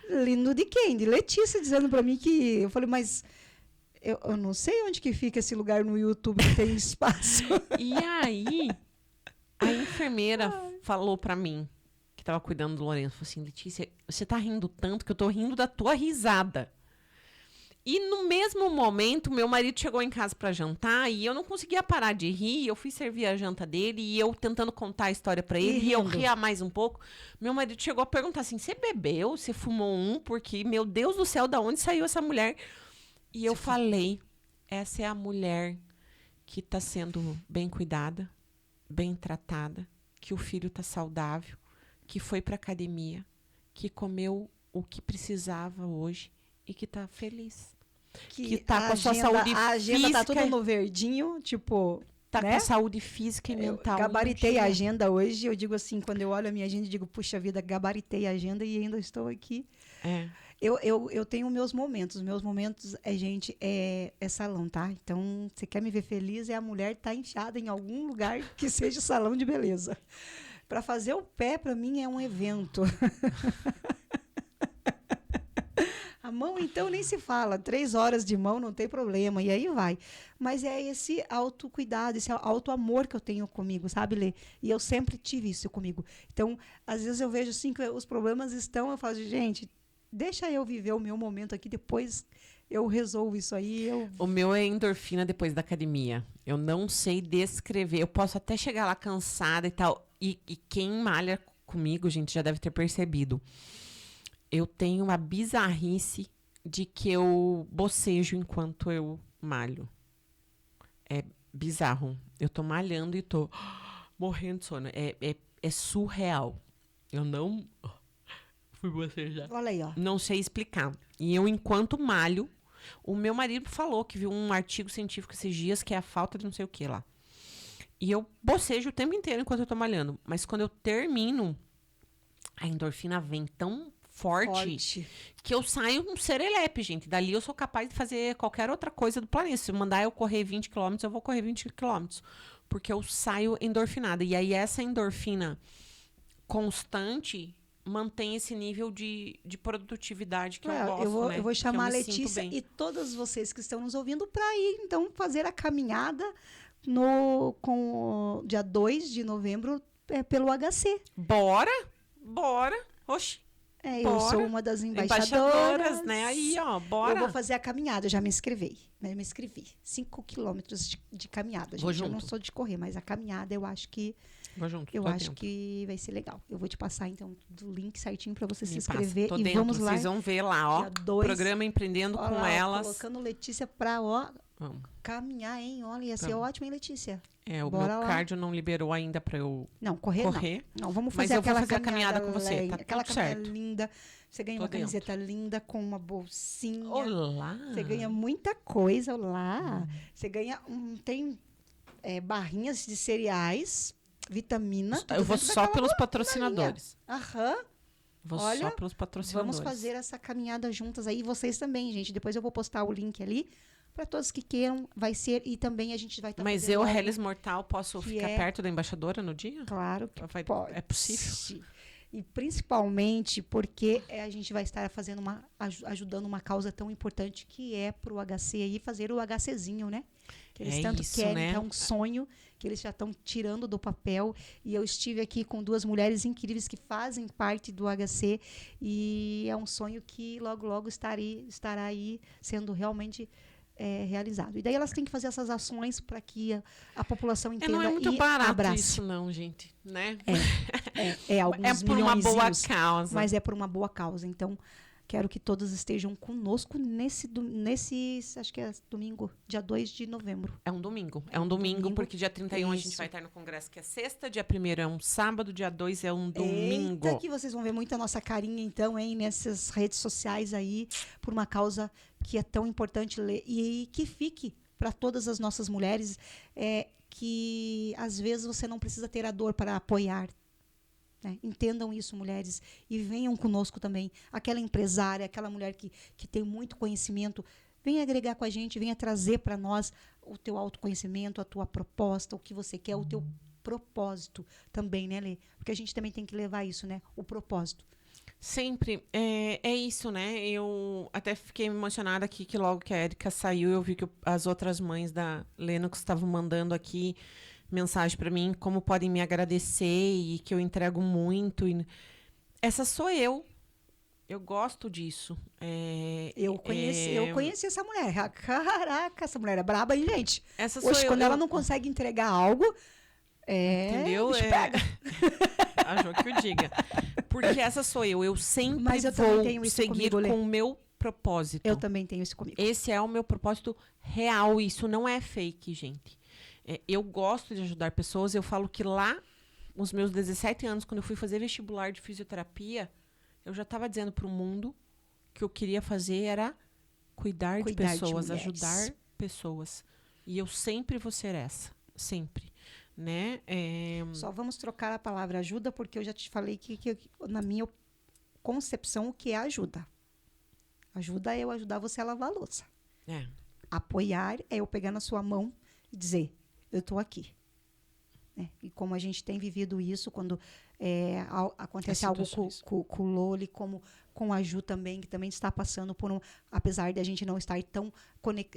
Lindo de quem? De Letícia, dizendo pra mim que... Eu falei, mas eu não sei onde que fica esse lugar no YouTube que tem espaço. E aí, a enfermeira falou pra mim, que tava cuidando do Lourenço, falou assim, Letícia, você tá rindo tanto que eu tô rindo da tua risada. E no mesmo momento, meu marido chegou em casa para jantar e eu não conseguia parar de rir. Eu fui servir a janta dele e eu tentando contar a história para ele. E eu ria mais um pouco. Meu marido chegou a perguntar assim, você bebeu? Você fumou um? Porque, meu Deus do céu, da onde saiu essa mulher? E eu falei, essa é a mulher que tá sendo bem cuidada, bem tratada, que o filho tá saudável, que foi pra academia, que comeu o que precisava hoje e que tá feliz. Que tá com a sua saúde física. A agenda tá tudo no verdinho, tipo... Tá com a saúde física e mental. Eu gabaritei a agenda hoje, eu digo assim, quando eu olho a minha agenda, eu digo, puxa vida, gabaritei a agenda e ainda estou aqui. Eu tenho meus momentos. Meus momentos, gente, é salão, tá? Então, você quer me ver feliz, a mulher tá enfiada em algum lugar que seja salão de beleza. Para fazer o pé, para mim, é um evento. A mão, então, nem se fala. 3 horas de mão, não tem problema. E aí vai. Mas é esse autocuidado, esse autoamor que eu tenho comigo, sabe, Lê? E eu sempre tive isso comigo. Então, às vezes eu vejo assim que os problemas estão, eu falo, gente, deixa eu viver o meu momento aqui, depois eu resolvo isso aí. O meu é endorfina depois da academia. Eu não sei descrever. Eu posso até chegar lá cansada e tal. E quem malha comigo, gente, já deve ter percebido. Eu tenho uma bizarrice de que eu bocejo enquanto eu malho. É bizarro. Eu tô malhando e tô morrendo de sono. É surreal. Eu não... Fui bocejar. Olha aí, ó. Não sei explicar. E eu, enquanto malho, o meu marido falou que viu um artigo científico esses dias que é a falta de não sei o que lá. E eu bocejo o tempo inteiro enquanto eu tô malhando. Mas quando eu termino, a endorfina vem tão forte que eu saio um serelepe, gente. Dali eu sou capaz de fazer qualquer outra coisa do planeta. Se mandar eu correr 20 quilômetros, eu vou correr 20 quilômetros. Porque eu saio endorfinada. E aí essa endorfina constante mantém esse nível de produtividade que eu gosto, né? Eu vou chamar a me sinto Letícia bem. e todas vocês que estão nos ouvindo para ir, então, fazer a caminhada com o dia 2 de novembro pelo HC. Bora! Oxi, Eu bora. sou uma das embaixadoras, né? Aí, ó, bora. Eu vou fazer a caminhada, já me inscrevi. 5 quilômetros de caminhada, Vou gente. Eu não junto. sou de correr, mas a caminhada eu acho que Vou junto, eu tô acho dentro. que vai ser legal. Eu vou te passar, então, do link certinho para você se Me passa, inscrever. tô E dentro. vamos lá. Vocês vão ver lá, ó. Dia 2, Programa Empreendendo ó com lá, Elas. colocando Letícia pra, ó, Vamos. caminhar, hein? Olha, ia ser Vamos. ótimo, hein, Letícia? É, o Bora meu lá. cardio não liberou ainda pra eu Não, correr, correr. não. Vamos Mas fazer eu vou aquela fazer a caminhada com você, leve, tá aquela tudo caminhada certo. linda. Você ganha Tô uma camiseta linda com uma bolsinha. Olá! Você ganha muita coisa lá. Você ganha tem barrinhas de cereais, vitamina. tudo Eu vou dentro só daquela pelos bolinha. patrocinadores. Aham. Vou Olha, só pelos patrocinadores. Vamos fazer essa caminhada juntas aí. Vocês também, gente. Depois eu vou postar o link ali para todos que queiram. Vai ser. E também a gente vai estar Mas fazendo eu, algo, Hellis Mortal, posso que ficar é- perto da embaixadora no dia? Claro que Vai- pode. É possível? E principalmente porque a gente vai estar fazendo ajudando uma causa tão importante que é para o HC aí fazer o HCzinho, né? Que eles É tanto isso, querem, né? que é um sonho que eles já estão tirando do papel. E eu estive aqui com 2 mulheres incríveis que fazem parte do HC e é um sonho que logo, logo estará aí sendo realmente realizado. E daí elas têm que fazer essas ações para que a população entenda Não é muito e barato abrace. isso não, gente, né? Alguns É por uma boa milhõezinhos, causa. mas é por uma boa causa. Então, quero que todos estejam conosco nesse acho que é domingo, dia 2 de novembro. É um domingo. É um domingo, porque dia 31 a gente Isso. vai estar no congresso, que é sexta, dia 1º é um sábado, dia 2 é um domingo. Eita, que vocês vão ver muito a nossa carinha, então, hein, nessas redes sociais aí, por uma causa que é tão importante e que fique para todas as nossas mulheres, que às vezes você não precisa ter a dor para apoiar. Né? Entendam isso, mulheres, e venham conosco também. Aquela empresária, aquela mulher que tem muito conhecimento, venha agregar com a gente, venha trazer para nós o teu autoconhecimento, a tua proposta, o que você quer, o teu propósito também, né, Lê? Porque a gente também tem que levar isso, né? O propósito. Sempre. É isso, né? Eu até fiquei emocionada aqui que logo que a Érica saiu, eu vi que as outras mães da Lennox estavam mandando aqui mensagem para mim, como podem me agradecer e que eu entrego muito. Essa sou eu. Eu gosto disso. Eu conheci essa mulher. Caraca, essa mulher é braba, hein, gente? Essa sou Hoje, eu. quando ela não consegue entregar algo, Entendeu? bicho pega. Achou que eu diga. Porque essa sou eu. Eu sempre Mas eu também vou tenho isso seguir comigo, Lê. com o meu propósito. Eu também tenho isso comigo. Esse é o meu propósito real. Isso não é fake, gente. Eu gosto de ajudar pessoas. Eu falo que lá, nos meus 17 anos, quando eu fui fazer vestibular de fisioterapia, eu já estava dizendo para o mundo que eu queria fazer era cuidar de pessoas, mulheres. ajudar pessoas. E eu sempre vou ser essa. Sempre. Né? Só vamos trocar a palavra ajuda, porque eu já te falei que na minha concepção, o que é ajuda? Ajuda é eu ajudar você a lavar a louça. Apoiar é eu pegar na sua mão e dizer, eu estou aqui. Né? E como a gente tem vivido isso, quando acontece algo com o Loli, como com a Ju também, que também está passando por apesar de a gente não estar tão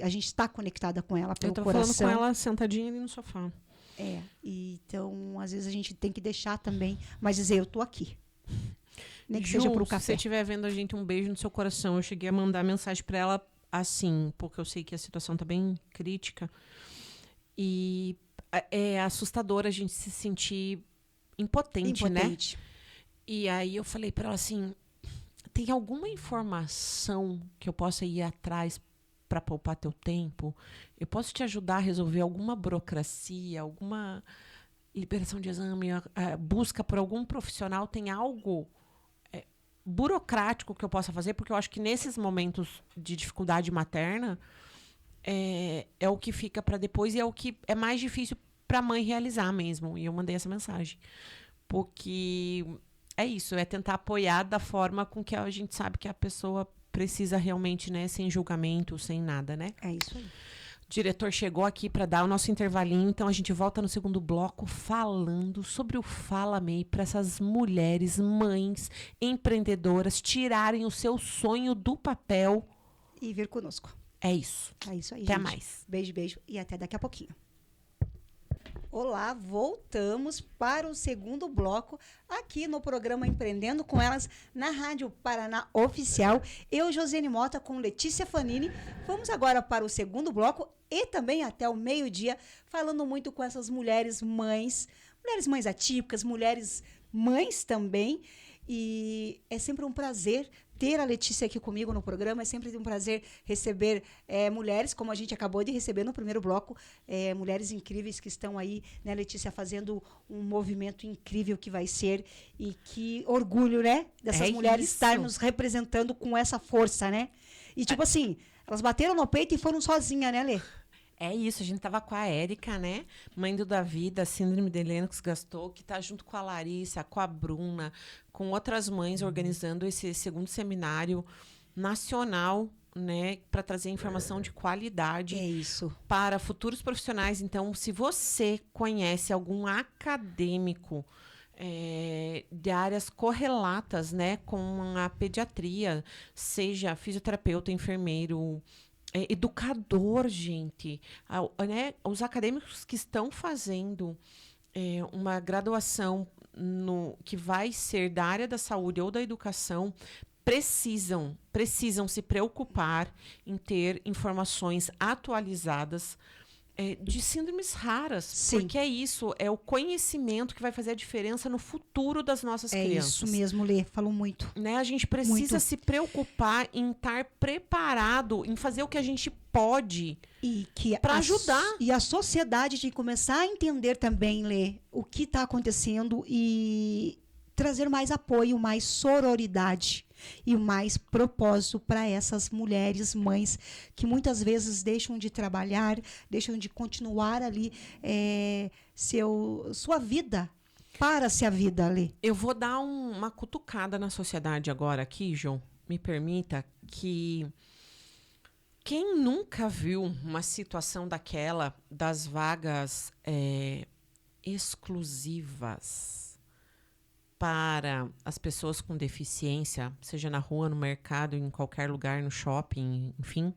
a gente está conectada com ela pelo coração. Eu tô falando com ela sentadinha ali no sofá. Então, às vezes a gente tem que deixar também, mas dizer, eu tô aqui. Nem que Ju, seja pro se café. você estiver vendo a gente, um beijo no seu coração. Eu cheguei a mandar mensagem pra ela assim, porque eu sei que a situação tá bem crítica. E é assustador a gente se sentir impotente, né? E aí eu falei pra ela assim, tem alguma informação que eu possa ir atrás para poupar teu tempo? Eu posso te ajudar a resolver alguma burocracia, alguma liberação de exame, busca por algum profissional? Tem algo burocrático que eu possa fazer? Porque eu acho que nesses momentos de dificuldade materna é o que fica para depois e é o que é mais difícil para a mãe realizar mesmo. E eu mandei essa mensagem. Porque é isso, é tentar apoiar da forma com que a gente sabe que a pessoa precisa realmente, né? Sem julgamento, sem nada, né? É isso aí. O diretor chegou aqui para dar o nosso intervalinho, então a gente volta no segundo bloco falando sobre o Fala MEI para essas mulheres, mães, empreendedoras tirarem o seu sonho do papel. E vir conosco. É isso. É isso aí, Até gente. mais. Beijo, beijo e até daqui a pouquinho. Olá, voltamos para o segundo bloco aqui no programa Empreendendo com Elas, na Rádio Paraná Oficial. Eu, Josiane Mota, com Letícia Fanini. Vamos agora para o segundo bloco e também até o meio-dia, falando muito com essas mulheres mães atípicas, mulheres mães também. E é sempre um prazer ter a Letícia aqui comigo no programa, é sempre um prazer receber mulheres, como a gente acabou de receber no primeiro bloco, mulheres incríveis que estão aí, né, Letícia, fazendo um movimento incrível que vai ser, e que orgulho, né, dessas mulheres estarem nos representando com essa força, né? E tipo assim, elas bateram no peito e foram sozinhas, né, Lê? É isso, a gente tava com a Érica, né? Mãe do Davi, da síndrome de Lennox-Gastaut, que tá junto com a Larissa, com a Bruna, com outras mães organizando esse segundo seminário nacional, né, para trazer informação de qualidade para futuros profissionais. Então, se você conhece algum acadêmico de áreas correlatas, né, com a pediatria, seja fisioterapeuta, enfermeiro, educador, gente, né, os acadêmicos que estão fazendo uma graduação que vai ser da área da saúde ou da educação, precisam se preocupar em ter informações atualizadas de síndromes raras. Sim. Porque é isso, é o conhecimento que vai fazer a diferença no futuro das nossas crianças. É isso mesmo, Lê, falou muito. Né? A gente precisa se preocupar em estar preparado, em fazer o que a gente pode para ajudar. E a sociedade tem que começar a entender também, Lê, o que está acontecendo e trazer mais apoio, mais sororidade e mais propósito para essas mulheres, mães, que muitas vezes deixam de trabalhar, deixam de continuar ali sua vida, para-se a vida ali. Eu vou dar uma cutucada na sociedade agora aqui, João. Me permita que quem nunca viu uma situação daquela das vagas exclusivas para as pessoas com deficiência, seja na rua, no mercado, em qualquer lugar, no shopping, enfim.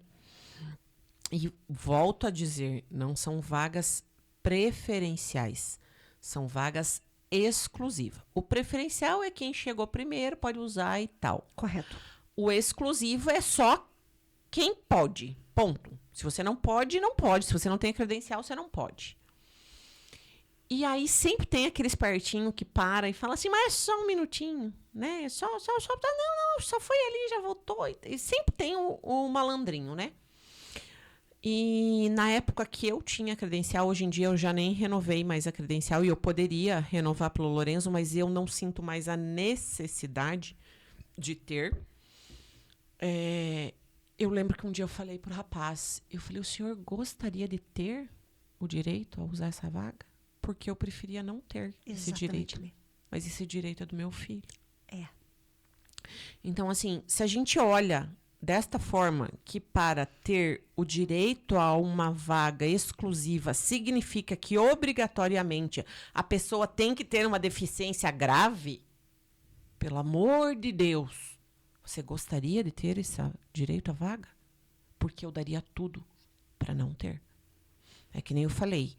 E volto a dizer, não são vagas preferenciais, são vagas exclusivas. O preferencial é quem chegou primeiro, pode usar e tal. Correto. O exclusivo é só quem pode, ponto. Se você não pode, não pode. Se você não tem credencial, você não pode. E aí sempre tem aquele espertinho que para e fala assim, mas é só um minutinho, né? Só foi ali, já voltou. E sempre tem o malandrinho, né? E na época que eu tinha credencial, hoje em dia eu já nem renovei mais a credencial e eu poderia renovar pelo Lorenzo, mas eu não sinto mais a necessidade de ter. Eu lembro que um dia eu falei pro rapaz, eu falei, o senhor gostaria de ter o direito a usar essa vaga? Porque eu preferia não ter esse direito. Mas esse direito é do meu filho. Então, assim, se a gente olha desta forma, que para ter o direito a uma vaga exclusiva significa que obrigatoriamente a pessoa tem que ter uma deficiência grave, pelo amor de Deus, você gostaria de ter esse direito à vaga? Porque eu daria tudo para não ter. É que nem eu falei,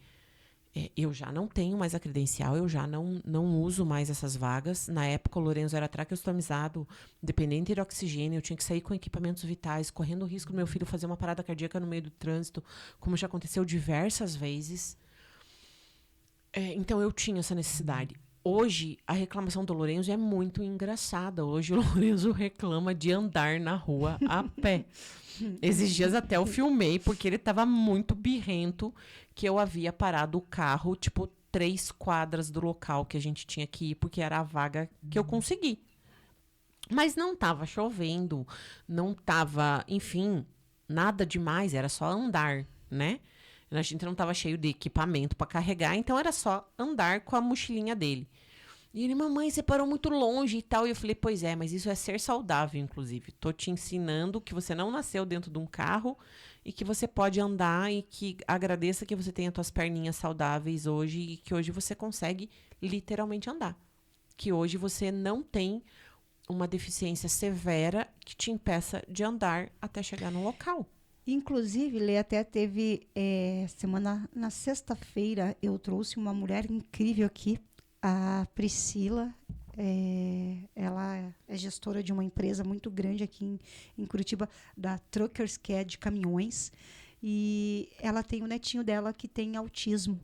eu já não tenho mais a credencial, eu já não uso mais essas vagas. Na época, o Lorenzo era traqueostomizado, dependente de oxigênio, eu tinha que sair com equipamentos vitais, correndo o risco do meu filho fazer uma parada cardíaca no meio do trânsito, como já aconteceu diversas vezes. Então, eu tinha essa necessidade. Hoje, a reclamação do Lorenzo é muito engraçada. Hoje, o Lorenzo reclama de andar na rua a pé. Esses dias até eu filmei, porque ele tava muito birrento, que eu havia parado o carro, tipo, 3 quadras do local que a gente tinha que ir, porque era a vaga que eu consegui. Mas não tava chovendo, não tava, enfim, nada demais, era só andar, né? A gente não tava cheio de equipamento para carregar, então era só andar com a mochilinha dele. E ele, mamãe, você parou muito longe e tal. E eu falei, pois é, mas isso é ser saudável, inclusive. Tô te ensinando que você não nasceu dentro de um carro e que você pode andar e que agradeça que você tenha suas perninhas saudáveis hoje e que hoje você consegue literalmente andar. Que hoje você não tem uma deficiência severa que te impeça de andar até chegar no local. Inclusive, Lê, até teve na sexta-feira, eu trouxe uma mulher incrível aqui, a Priscila. Ela é gestora de uma empresa muito grande aqui em Curitiba, da Truckers, que é de caminhões, e ela tem o netinho dela que tem autismo.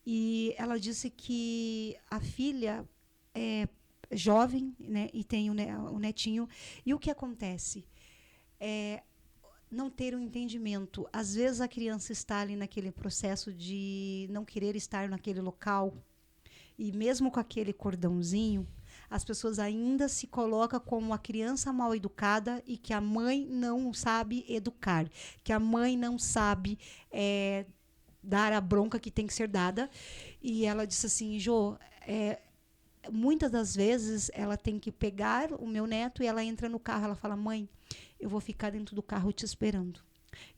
E ela disse que a filha é jovem, né, e tem o netinho. E o que acontece? Não ter um entendimento. Às vezes a criança está ali naquele processo de não querer estar naquele local, e mesmo com aquele cordãozinho, as pessoas ainda se colocam como a criança mal educada e que a mãe não sabe educar, que a mãe não sabe dar a bronca que tem que ser dada. E ela disse assim, Jô, muitas das vezes ela tem que pegar o meu neto e ela entra no carro, ela fala, mãe, eu vou ficar dentro do carro te esperando.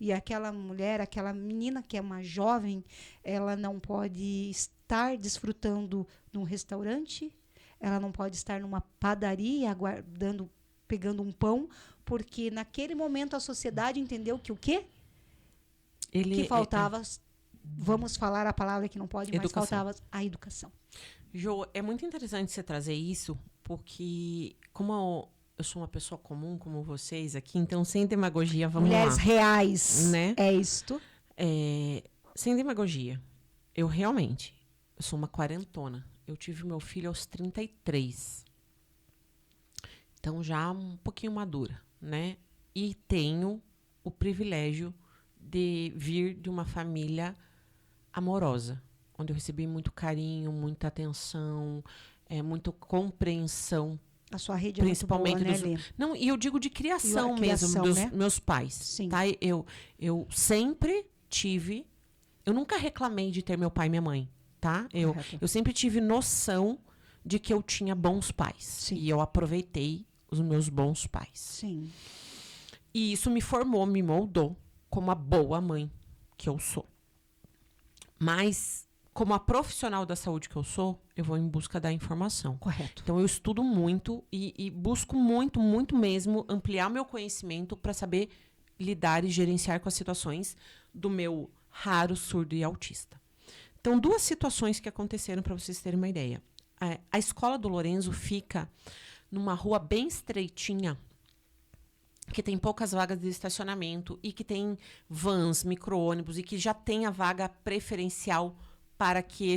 E aquela mulher, aquela menina que é uma jovem, ela não pode estar desfrutando num restaurante, ela não pode estar numa padaria aguardando, pegando um pão, porque naquele momento a sociedade entendeu que o quê? Que faltava, vamos falar a palavra que não pode, educação. Mas faltava a educação. Jô, é muito interessante você trazer isso, porque como eu sou uma pessoa comum como vocês aqui, então sem demagogia, vamos Mulheres lá. Reais, né? É isto. Sem demagogia, eu sou uma quarentona. Eu tive meu filho aos 33. Então já um pouquinho madura, né? E tenho o privilégio de vir de uma família amorosa, onde eu recebi muito carinho, muita atenção, muita compreensão. A sua rede principalmente é muito boa, né, não, e eu digo de criação mesmo dos meus pais. Sim. Tá? Eu sempre tive, eu nunca reclamei de ter meu pai e minha mãe, tá? Eu sempre tive noção de que eu tinha bons pais. Sim. E eu aproveitei os meus bons pais. Sim. E isso me formou, me moldou como a boa mãe que eu sou. Mas como a profissional da saúde que eu sou, eu vou em busca da informação. Correto. Então, eu estudo muito e busco muito, muito mesmo ampliar o meu conhecimento para saber lidar e gerenciar com as situações do meu raro surdo e autista. Então, 2 situações que aconteceram para vocês terem uma ideia. A escola do Lorenzo fica numa rua bem estreitinha, que tem poucas vagas de estacionamento e que tem vans, micro-ônibus e que já tem a vaga preferencial para que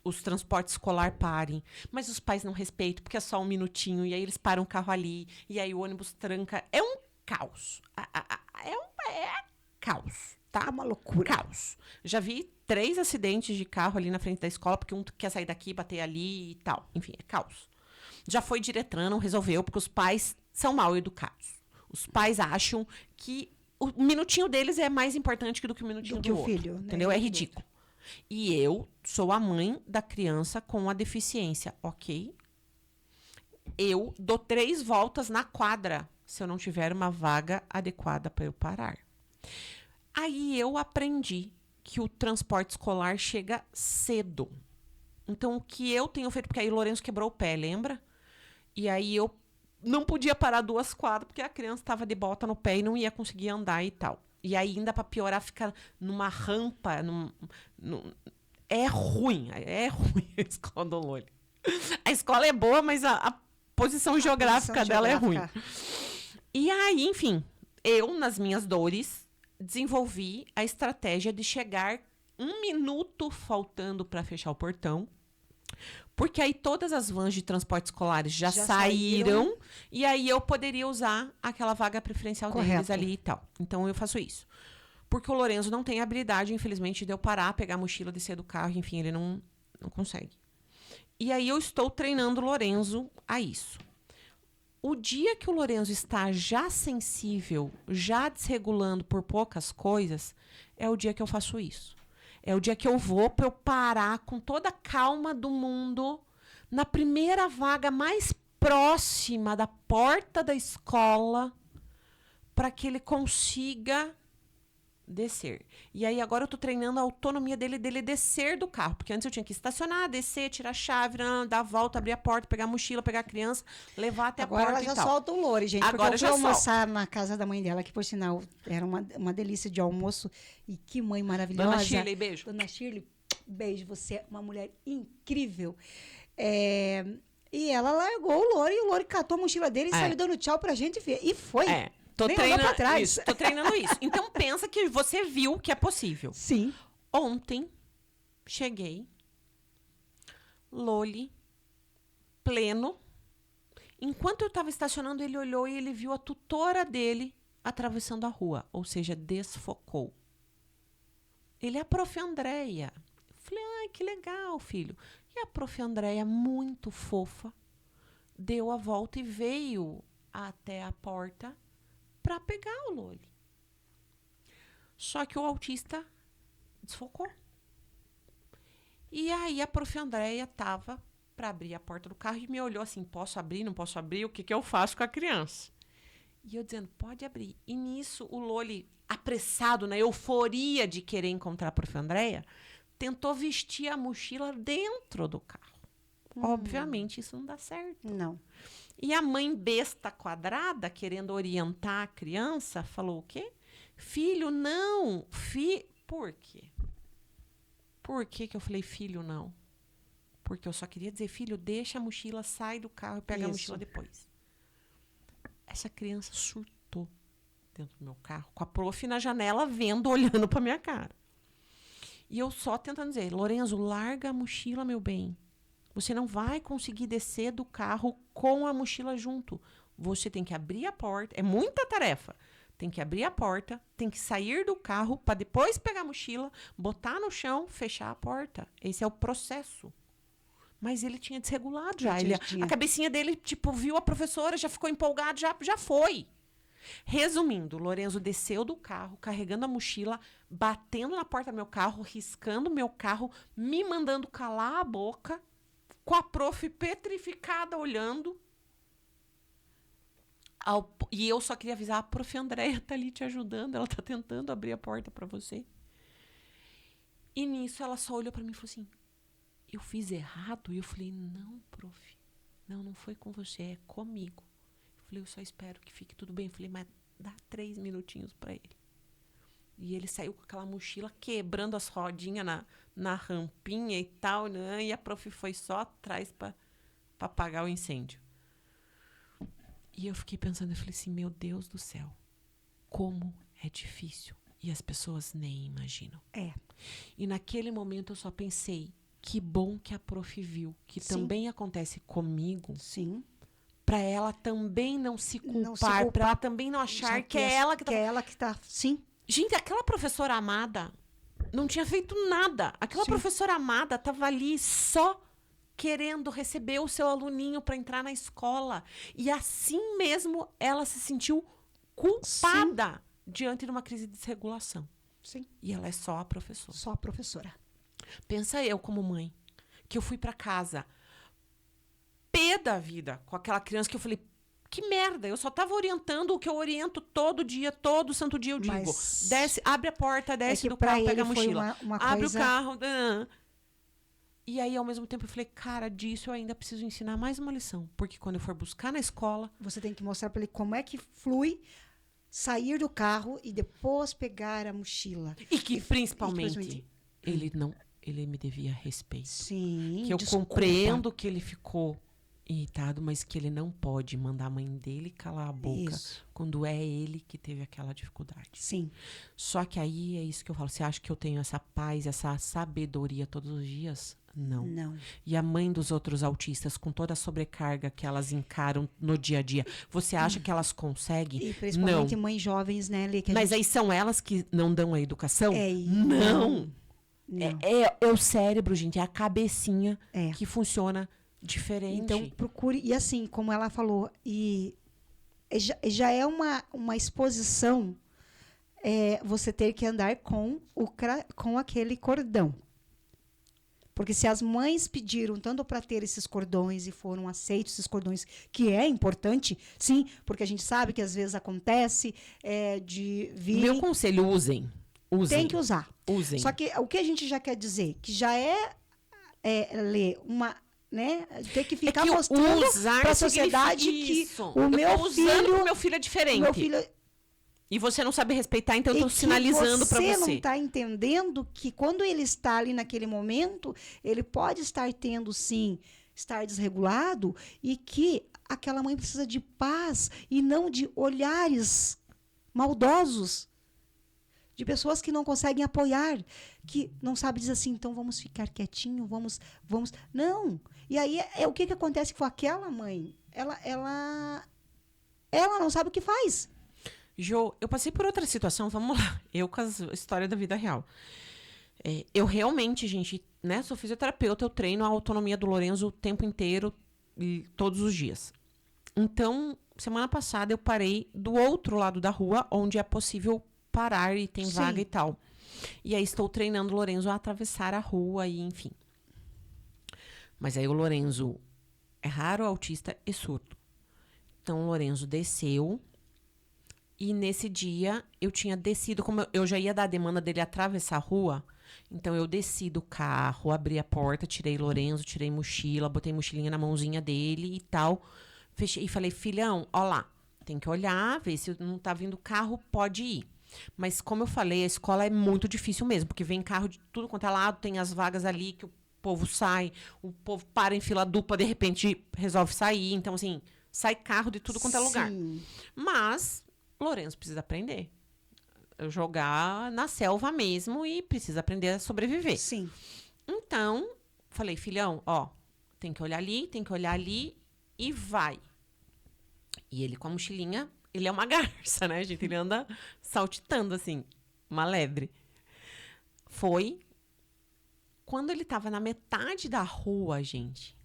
os transportes escolar parem. Mas os pais não respeitam, porque é só um minutinho, e aí eles param o carro ali, e aí o ônibus tranca. É um caos. É caos, tá? É uma loucura. Caos. Já vi 3 acidentes de carro ali na frente da escola, porque um quer sair daqui, bater ali e tal. Enfim, é caos. Já foi Diretran, não resolveu, porque os pais são mal educados. Os pais acham que o minutinho deles é mais importante do que o minutinho do outro. Filho, né? Entendeu? É ridículo. E eu sou a mãe da criança com a deficiência, ok? Eu dou 3 voltas na quadra se eu não tiver uma vaga adequada para eu parar. Aí eu aprendi que o transporte escolar chega cedo. Então, o que eu tenho feito... Porque aí o Lourenço quebrou o pé, lembra? E aí eu não podia parar 2 quadras, porque a criança estava de bota no pé e não ia conseguir andar e tal. E aí, ainda para piorar, fica numa rampa. É ruim a escola do Loli. A escola é boa, mas a posição geográfica dela é ruim. E aí, enfim, eu, nas minhas dores, desenvolvi a estratégia de chegar 1 minuto faltando para fechar o portão Porque aí todas as vans de transporte escolares já Já saíram, e aí eu poderia usar aquela vaga preferencial deles Correto. ali e tal. Então eu faço isso. Porque o Lorenzo não tem habilidade, infelizmente, de eu parar, pegar a mochila, descer do carro, enfim, ele não consegue. E aí eu estou treinando o Lorenzo a isso. O dia que o Lorenzo está já sensível, já desregulando por poucas coisas, é o dia que eu faço isso. É o dia que eu vou para eu parar com toda a calma do mundo na primeira vaga mais próxima da porta da escola para que ele consiga descer. E aí agora eu tô treinando a autonomia dele descer do carro, porque antes eu tinha que estacionar, descer, tirar a chave, dar a volta, abrir a porta, pegar a mochila, pegar a criança, levar até Agora a porta ela já e tal. solta o Lore, gente. Agora porque eu já fui almoçar na casa da mãe dela, que por sinal era uma delícia de almoço. E que mãe maravilhosa. Dona Shirley, beijo. Dona Shirley, beijo. Você é uma mulher incrível. E ela largou o Lore, e o Lore catou a mochila dele e saiu dando tchau pra gente ver. E foi. Tô Nem andou pra trás. isso, tô treinando isso. Então pensa que você viu que é possível. Sim. Ontem, cheguei, Loli, pleno. Enquanto eu estava estacionando, ele olhou e ele viu a tutora dele atravessando a rua, ou seja, desfocou. Ele é a prof. Andréia. Falei, ai, que legal, filho. E a prof. Andréia, muito fofa, deu a volta e veio até a porta para pegar o Loli. Só que o autista desfocou. E aí a prof. Andréia tava para abrir a porta do carro e me olhou assim, posso abrir, não posso abrir? O que eu faço com a criança? E eu dizendo, pode abrir. E nisso o Loli, apressado, na euforia de querer encontrar a prof. Andréia, tentou vestir a mochila dentro do carro. Obviamente isso não dá certo. Não. E a mãe besta quadrada, querendo orientar a criança, falou o quê? Filho, não. Por quê? Por que eu falei filho, não? Porque eu só queria dizer, filho, deixa a mochila, sai do carro e pega a mochila depois. Essa criança surtou dentro do meu carro, com a prof na janela, vendo, olhando pra minha cara. E eu só tentando dizer, Lorenzo, larga a mochila, meu bem. Você não vai conseguir descer do carro com a mochila junto. Você tem que abrir a porta. É muita tarefa. Tem que abrir a porta, tem que sair do carro para depois pegar a mochila, botar no chão, fechar a porta. Esse é o processo. Mas ele tinha desregulado já. A cabecinha dele, tipo, viu a professora, já ficou empolgado, já foi. Resumindo, o Lorenzo desceu do carro, carregando a mochila, batendo na porta do meu carro, riscando o meu carro, me mandando calar a boca, com a prof petrificada olhando. E eu só queria avisar, a prof. Andréia tá ali te ajudando, ela tá tentando abrir a porta para você. E nisso ela só olhou para mim e falou assim, eu fiz errado? E eu falei, não, prof. Não foi com você, é comigo. Eu falei, eu só espero que fique tudo bem. Eu falei, mas dá 3 minutinhos para ele. E ele saiu com aquela mochila quebrando as rodinhas na rampinha e tal, né? E a prof foi só atrás para apagar o incêndio. E eu fiquei pensando, eu falei assim, meu Deus do céu, como é difícil. E as pessoas nem imaginam. E naquele momento eu só pensei, que bom que a prof viu, que também acontece comigo. Sim. Para ela também não se culpar, para ela também não achar que é ela que tá... Que é ela que tá... Sim. Gente, aquela professora amada não tinha feito nada. Aquela professora amada estava ali só querendo receber o seu aluninho para entrar na escola. E assim mesmo ela se sentiu culpada diante de uma crise de desregulação. Sim. E ela é só a professora. Só a professora. Pensa eu como mãe, que eu fui para casa pé da vida com aquela criança que eu falei, que merda, eu só tava orientando o que eu oriento todo dia, todo santo dia eu digo. Mas desce, abre a porta, desce do carro, pega a mochila. Abre o carro. E aí, ao mesmo tempo, eu falei, cara, disso eu ainda preciso ensinar mais uma lição. Porque quando eu for buscar na escola... Você tem que mostrar para ele como é que flui sair do carro e depois pegar a mochila. E que, principalmente, ele me devia respeito. Sim, que eu compreendo que ele ficou irritado, mas que ele não pode mandar a mãe dele calar a boca quando é ele que teve aquela dificuldade. Sim. Só que aí é isso que eu falo. Você acha que eu tenho essa paz, essa sabedoria todos os dias? Não. Não. E a mãe dos outros autistas, com toda a sobrecarga que elas encaram no dia a dia, você acha que elas conseguem? E principalmente Não. mães jovens, né, Lê? Que a Mas gente... aí são elas que não dão a educação? Não. Não. É o cérebro, gente, é a cabecinha É. que funciona diferente. Então, procure. E assim, como ela falou, já é uma exposição você ter que andar com aquele cordão. Porque se as mães pediram tanto para ter esses cordões e foram aceitos esses cordões, que é importante, sim, porque a gente sabe que às vezes acontece de vir... Meu conselho, usem. Tem que usar. Usem. Só que o que a gente já quer dizer? Que já Lê, uma... Né? Ter que ficar mostrando para a sociedade que o meu filho é diferente. O meu filho... E você não sabe respeitar, então eu tô sinalizando para você. Você não está entendendo que quando ele está ali naquele momento, ele pode estar tendo, sim, estar desregulado e que aquela mãe precisa de paz e não de olhares maldosos, de pessoas que não conseguem apoiar, que não sabem dizer assim, então vamos ficar quietinho, vamos... Não! E aí, o que acontece com aquela mãe? Ela não sabe o que faz. Jo, eu passei por outra situação, vamos lá. Eu com a história da vida real. Eu realmente, gente, né, sou fisioterapeuta, eu treino a autonomia do Lorenzo o tempo inteiro, todos os dias. Então, semana passada eu parei do outro lado da rua, onde é possível parar e tem vaga e tal. E aí estou treinando o Lorenzo a atravessar a rua e enfim. Mas aí o Lorenzo é raro, autista e surdo. Então o Lorenzo desceu. E nesse dia, eu tinha descido, como eu já ia dar a demanda dele atravessar a rua, então eu desci do carro, abri a porta, tirei Lorenzo, tirei mochila, botei mochilinha na mãozinha dele e tal. Fechei e falei, filhão, ó lá, tem que olhar, ver se não tá vindo carro, pode ir. Mas como eu falei, a escola é muito difícil mesmo, porque vem carro de tudo quanto é lado, tem as vagas ali que o povo sai, o povo para em fila dupla, de repente resolve sair. Então, assim, sai carro de tudo quanto é lugar. Mas... Lorenzo precisa aprender. Jogar na selva mesmo e precisa aprender a sobreviver. Sim. Então, falei, filhão, ó, tem que olhar ali e vai. E ele com a mochilinha, ele é uma garça, né, gente? Ele anda saltitando, assim, uma lebre. Foi. Quando ele tava na metade da rua, gente,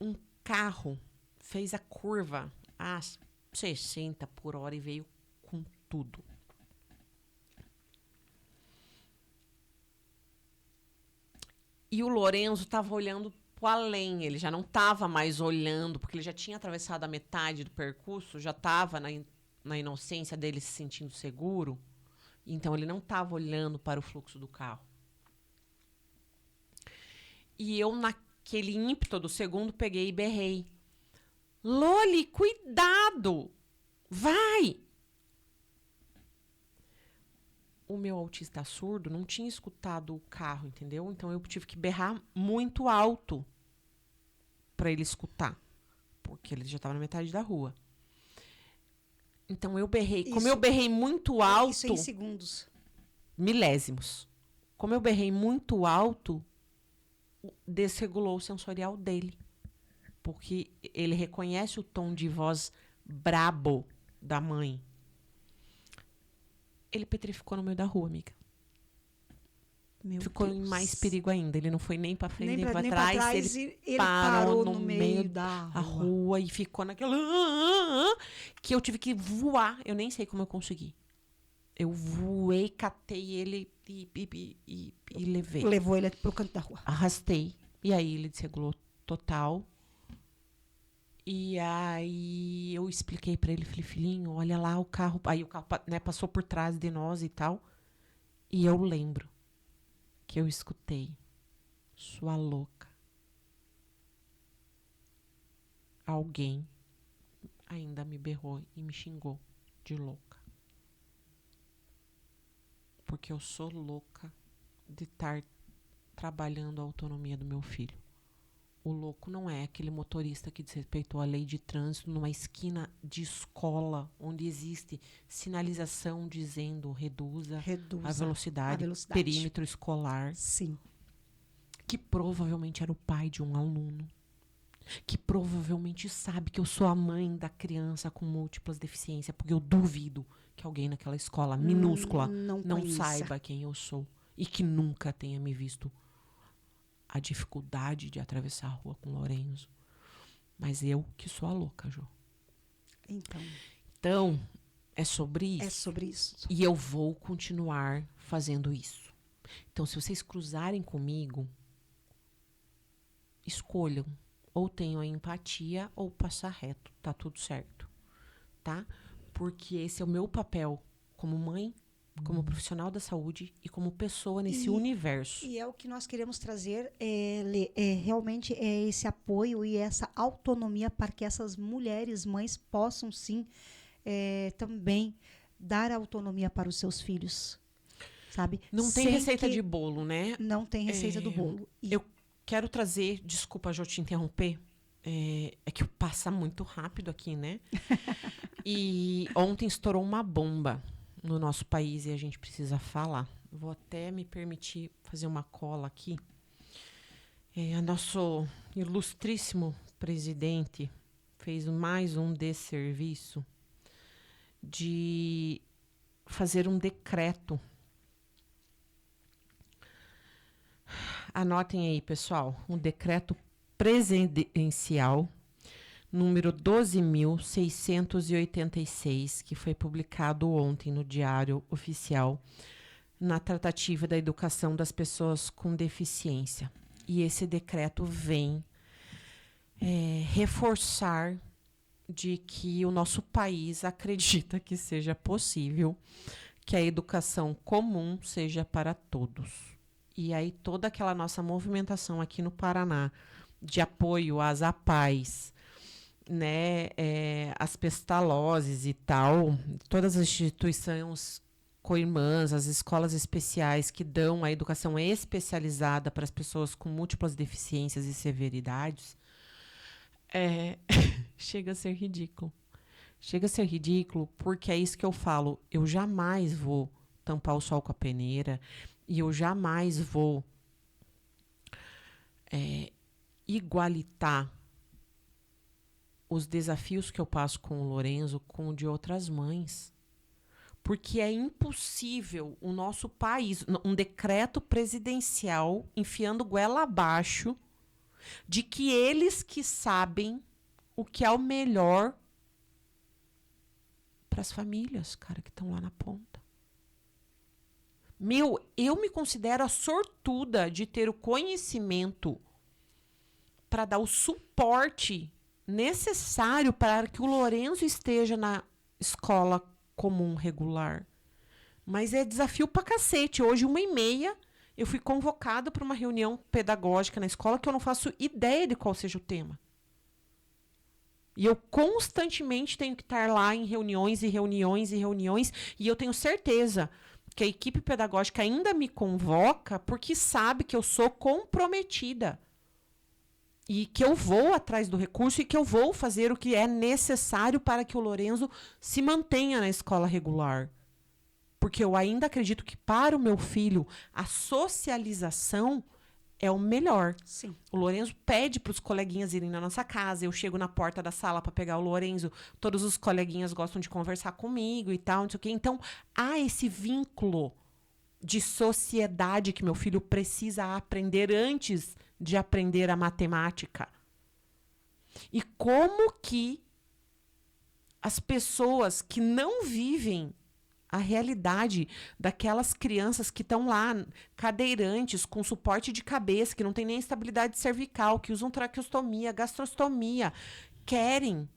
um carro fez a curva a 60 por hora e veio com tudo. E o Lorenzo estava olhando para além, ele já não estava mais olhando, porque ele já tinha atravessado a metade do percurso, já estava na inocência dele se sentindo seguro, então ele não estava olhando para o fluxo do carro. E eu, naquele ímpeto do segundo, peguei e berrei. Loli, cuidado! Vai! O meu autista surdo não tinha escutado o carro, entendeu? Então eu tive que berrar muito alto para ele escutar, porque ele já estava na metade da rua. Então eu berrei. Como eu berrei muito alto... Isso em segundos. Milésimos. Como eu berrei muito alto, desregulou o sensorial dele. Porque ele reconhece o tom de voz brabo da mãe. Ele petrificou no meio da rua, amiga. Ficou em mais perigo ainda. Ele não foi nem pra frente, nem pra trás. Ele parou no meio da rua e ficou naquela... que eu tive que voar. Eu nem sei como eu consegui. Eu voei, catei ele e levei. Levou ele pro canto da rua. Arrastei. E aí ele desregulou total. E aí eu expliquei pra ele, falei, filhinho, olha lá o carro. Aí o carro, né, passou por trás de nós e tal. E eu lembro que eu escutei, sua louca. Alguém ainda me berrou e me xingou de louca. Porque eu sou louca de estar trabalhando a autonomia do meu filho. O louco não é aquele motorista que desrespeitou a lei de trânsito numa esquina de escola, onde existe sinalização dizendo reduza a velocidade, perímetro escolar. Sim. Que provavelmente era o pai de um aluno, que provavelmente sabe que eu sou a mãe da criança com múltiplas deficiências, porque eu duvido que alguém naquela escola minúscula não saiba quem eu sou e que nunca tenha me visto a dificuldade de atravessar a rua com o Lorenzo. Mas eu que sou a louca, Jô. Então, é sobre isso. É sobre isso. E eu vou continuar fazendo isso. Então, se vocês cruzarem comigo, escolham. Ou tenham a empatia ou passar reto. Tá tudo certo. Tá? Porque esse é o meu papel como mãe, como profissional da saúde e como pessoa nesse universo. E é o que nós queremos trazer, realmente é esse apoio e essa autonomia para que essas mulheres, mães, possam sim também dar autonomia para os seus filhos, sabe? Não tem receita de bolo, né? Não tem receita do bolo. Eu quero trazer, desculpa, Jô, te interromper, é que passa muito rápido aqui, né? E ontem estourou uma bomba no nosso país e a gente precisa falar. Vou até me permitir fazer uma cola aqui. A nosso ilustríssimo presidente fez mais um desserviço de fazer um decreto. Anotem aí, pessoal, um decreto presidencial número 12.686, que foi publicado ontem no Diário Oficial, na tratativa da educação das pessoas com deficiência. E esse decreto vem reforçar de que o nosso país acredita que seja possível que a educação comum seja para todos. E aí toda aquela nossa movimentação aqui no Paraná de apoio às APAES, né, as pestalozes e tal, todas as instituições co-irmãs, as escolas especiais que dão a educação especializada para as pessoas com múltiplas deficiências e severidades, chega a ser ridículo. Chega a ser ridículo porque é isso que eu falo. Eu jamais vou tampar o sol com a peneira e eu jamais vou igualitar os desafios que eu passo com o Lorenzo com o de outras mães. Porque é impossível o nosso país, um decreto presidencial enfiando goela abaixo de que eles que sabem o que é o melhor para as famílias, cara, que estão lá na ponta. Eu me considero a sortuda de ter o conhecimento para dar o suporte necessário para que o Lorenzo esteja na escola comum regular. Mas é desafio pra cacete. Hoje, 1h30, eu fui convocada para uma reunião pedagógica na escola que eu não faço ideia de qual seja o tema. E eu constantemente tenho que estar lá em reuniões e reuniões e reuniões, e eu tenho certeza que a equipe pedagógica ainda me convoca porque sabe que eu sou comprometida. E que eu vou atrás do recurso e que eu vou fazer o que é necessário para que o Lorenzo se mantenha na escola regular. Porque eu ainda acredito que para o meu filho a socialização é o melhor. Sim. O Lorenzo pede para os coleguinhas irem na nossa casa, eu chego na porta da sala para pegar o Lorenzo, todos os coleguinhas gostam de conversar comigo e tal, não sei o quê. Então, há esse vínculo de sociedade que meu filho precisa aprender antes de aprender a matemática. E como que as pessoas que não vivem a realidade daquelas crianças que estão lá, cadeirantes, com suporte de cabeça, que não tem nem estabilidade cervical, que usam traqueostomia, gastrostomia, querem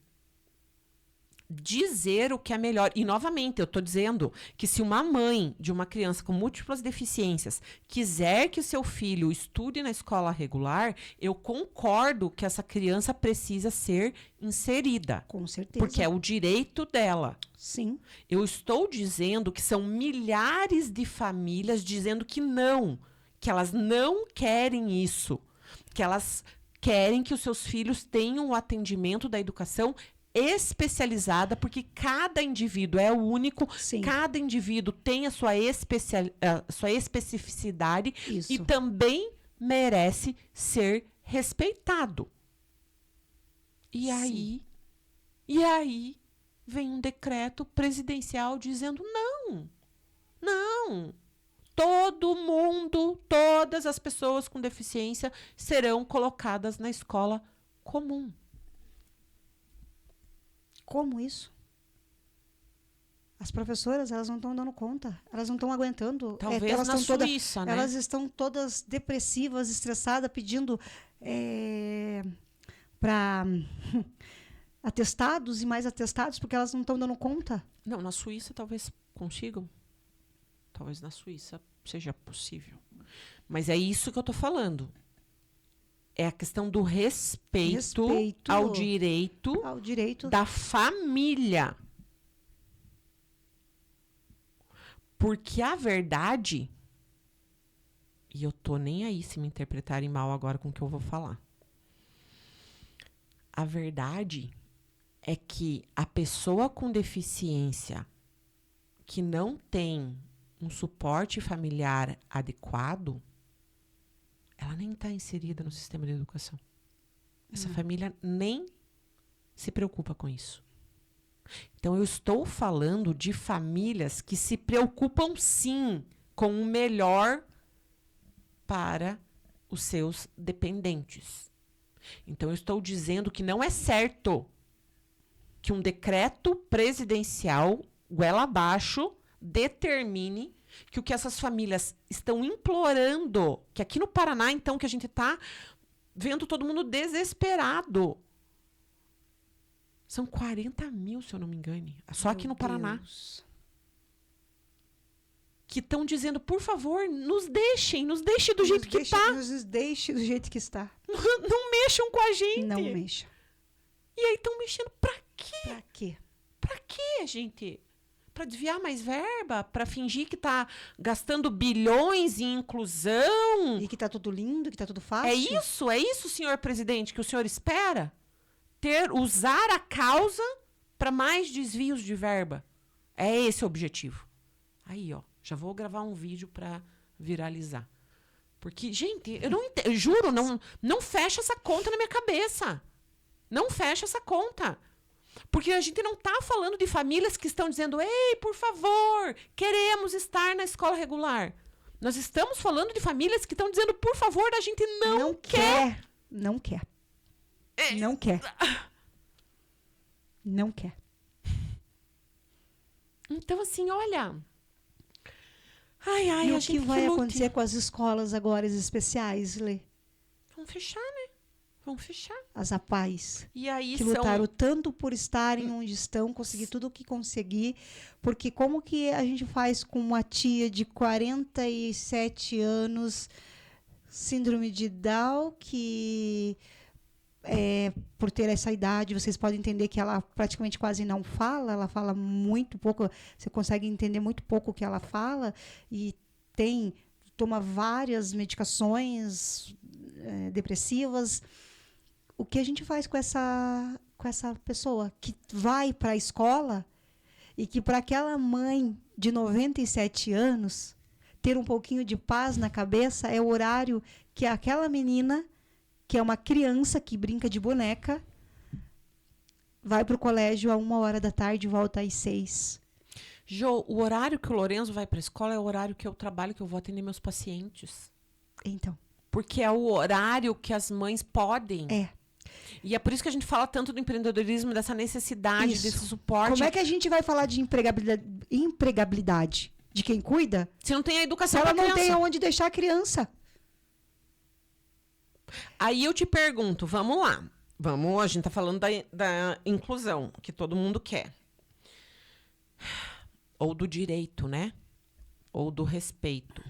dizer o que é melhor. E, novamente, eu estou dizendo que se uma mãe de uma criança com múltiplas deficiências quiser que o seu filho estude na escola regular, eu concordo que essa criança precisa ser inserida. Com certeza. Porque é o direito dela. Sim. Eu estou dizendo que são milhares de famílias dizendo que não, que elas não querem isso, que elas querem que os seus filhos tenham o atendimento da educação especializada, porque cada indivíduo é único, Sim. cada indivíduo tem a sua especificidade Isso. e também merece ser respeitado. E aí vem um decreto presidencial dizendo não. Todo mundo, todas as pessoas com deficiência serão colocadas na escola comum. Como isso? As professoras, elas não estão dando conta. Elas não estão aguentando. Talvez elas na estão Suíça, né? Elas estão todas depressivas, estressadas, pedindo para atestados e mais atestados, porque elas não estão dando conta. Não, na Suíça talvez consigam. Talvez na Suíça seja possível. Mas é isso que eu estou falando. É a questão do respeito ao direito da família. Porque a verdade, e eu tô nem aí se me interpretarem mal agora com o que eu vou falar. A verdade é que a pessoa com deficiência que não tem um suporte familiar adequado, ela nem está inserida no sistema de educação. Essa família nem se preocupa com isso. Então, eu estou falando de famílias que se preocupam, sim, com o melhor para os seus dependentes. Então, eu estou dizendo que não é certo que um decreto presidencial, goela abaixo, determine que o que essas famílias estão implorando, que aqui no Paraná, então, que a gente está vendo todo mundo desesperado. São 40 mil, se eu não me engane, só aqui no Paraná. Que estão dizendo, por favor, nos deixem do jeito que está. Nos deixe do jeito que está. Não mexam com a gente. Não mexa. E aí estão mexendo pra quê? Pra quê? Pra quê, gente? Pra desviar mais verba? Pra fingir que tá gastando bilhões em inclusão? E que tá tudo lindo, que tá tudo fácil? É isso, senhor presidente, que o senhor espera? Usar a causa para mais desvios de verba. É esse o objetivo. Aí, ó, já vou gravar um vídeo para viralizar. Porque, gente, eu juro, não fecha essa conta na minha cabeça. Não fecha essa conta. Porque a gente não está falando de famílias que estão dizendo, ei, por favor, queremos estar na escola regular. Nós estamos falando de famílias que estão dizendo, por favor, a gente não quer. Não quer. Não quer. Não quer. Então, assim, olha. Ai, E a o gente que vai lute. acontecer com as escolas agora especiais, Lê? Vamos fechar, né? Vamos fechar. As APAES. E aí Que lutaram tanto por estarem onde estão, conseguir tudo o que conseguir. Porque como que a gente faz com uma tia de 47 anos, síndrome de Down, que por ter essa idade, vocês podem entender que ela praticamente quase não fala, ela fala muito pouco, você consegue entender muito pouco o que ela fala, e toma várias medicações depressivas. O que a gente faz com essa pessoa que vai para a escola e que para aquela mãe de 97 anos ter um pouquinho de paz na cabeça é o horário que aquela menina, que é uma criança que brinca de boneca, vai para o colégio a 13h e volta às 6h. Jô, o horário que o Lorenzo vai para a escola é o horário que eu trabalho, que eu vou atender meus pacientes. Então. Porque é o horário que as mães podem. E é por isso que a gente fala tanto do empreendedorismo, dessa necessidade, desse suporte. Como é que a gente vai falar de empregabilidade de quem cuida? Se não tem a educação se ela pra não criança. tem aonde deixar a criança. Aí eu te pergunto, vamos lá. A gente tá falando da inclusão, que todo mundo quer. Ou do direito, né? Ou do respeito.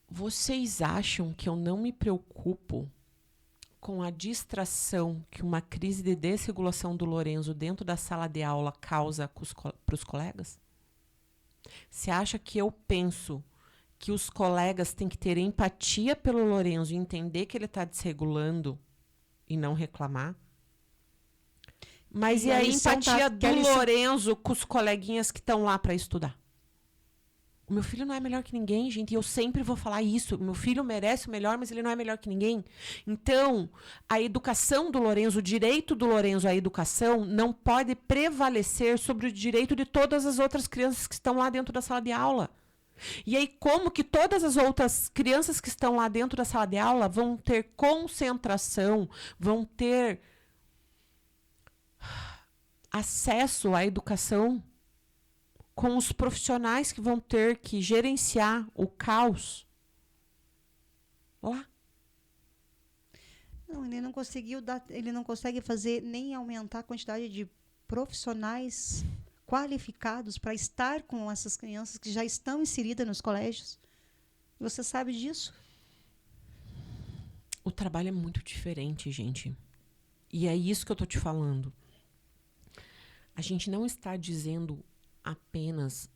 Vocês acham que eu não me preocupo com a distração que uma crise de desregulação do Lorenzo dentro da sala de aula causa para os colegas? Você acha que eu penso que os colegas têm que ter empatia pelo Lorenzo e entender que ele está desregulando e não reclamar? Mas e a empatia do Lorenzo com os coleguinhas que estão lá para estudar? O meu filho não é melhor que ninguém, gente, e eu sempre vou falar isso. O meu filho merece o melhor, mas ele não é melhor que ninguém. Então, a educação do Lorenzo, o direito do Lorenzo à educação não pode prevalecer sobre o direito de todas as outras crianças que estão lá dentro da sala de aula. E aí, como que todas as outras crianças que estão lá dentro da sala de aula vão ter concentração, vão ter acesso à educação com os profissionais que vão ter que gerenciar o caos lá? Não, ele não consegue fazer nem aumentar a quantidade de profissionais qualificados para estar com essas crianças que já estão inseridas nos colégios. Você sabe disso? O trabalho é muito diferente, gente. E é isso que eu tô te falando. A gente não está dizendo apenas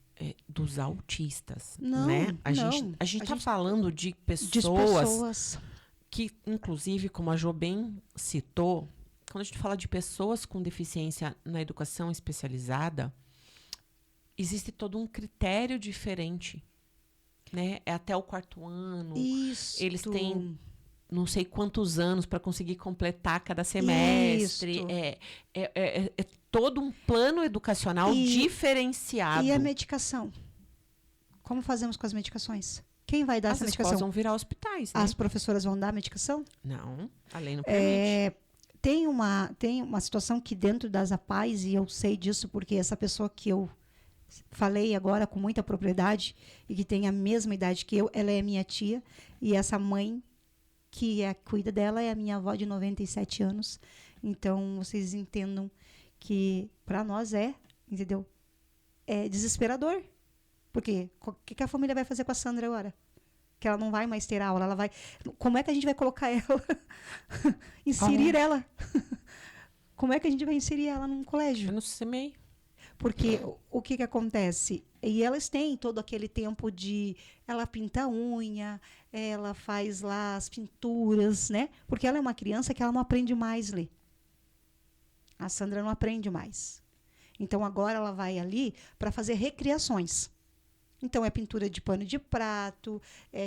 dos autistas, não, né? A gente está falando de pessoas que, inclusive, como a Jo bem citou, quando a gente fala de pessoas com deficiência na educação especializada, existe todo um critério diferente, né? É até o 4º ano. Isso. Eles têm não sei quantos anos para conseguir completar cada semestre. É todo um plano educacional diferenciado. E a medicação? Como fazemos com as medicações? Quem vai dar essa medicação? As escolas vão virar hospitais, né? As professoras vão dar a medicação? Não, a lei não permite. Tem uma situação que dentro das APAES, e eu sei disso porque essa pessoa que eu falei agora com muita propriedade e que tem a mesma idade que eu, ela é minha tia, e essa mãe que cuida dela é a minha avó de 97 anos. Então, vocês entendam que para nós entendeu? É desesperador. Porque o que a família vai fazer com a Sandra agora? Que ela não vai mais ter aula, ela vai... Como é que a gente vai colocar ela? Inserir ela? Como é que a gente vai inserir ela num colégio? Eu não sei. Porque o que acontece? E elas têm todo aquele tempo de... Ela pinta a unha, ela faz lá as pinturas, né? Porque ela é uma criança que ela não aprende mais a ler. A Sandra não aprende mais. Então, agora ela vai ali para fazer recriações. Então, é pintura de pano de prato,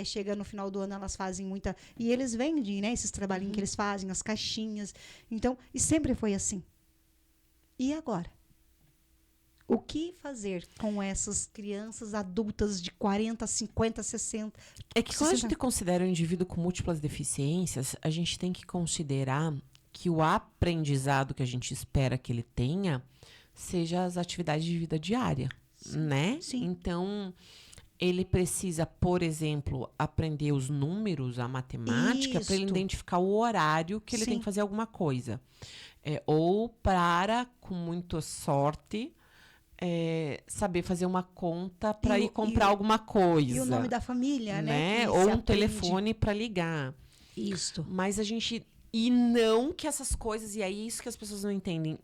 chega no final do ano, elas fazem muita... E eles vendem, né? Esses trabalhinhos que eles fazem, as caixinhas. Então, e sempre foi assim. E agora? O que fazer com essas crianças adultas de 40, 50, 60? É que quando a gente considera um indivíduo com múltiplas deficiências, a gente tem que considerar que o aprendizado que a gente espera que ele tenha seja as atividades de vida diária, né? Sim. Então, ele precisa, por exemplo, aprender os números, a matemática, para ele identificar o horário que ele tem que fazer alguma coisa. Ou para, com muita sorte... saber fazer uma conta para ir comprar alguma coisa. E o nome da família, né? Ou um telefone para ligar. Isso. Mas a gente... E não que essas coisas... E aí, isso que as pessoas não entendem.